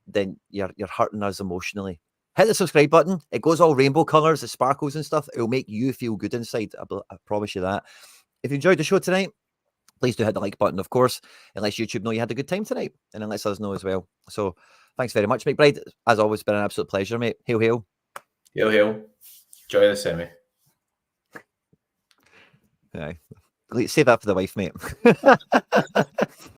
then you're hurting us emotionally. Hit the subscribe button. It goes all rainbow colors, it sparkles and stuff. It will make you feel good inside. I promise you that. If you enjoyed the show tonight, please do hit the like button, of course. It lets YouTube know you had a good time tonight, and it lets us know as well. So thanks very much, McBride. As always, been an absolute pleasure, mate. Hail, hail. Hail, hail. Enjoy the semi. Yeah. Save that for the wife, mate.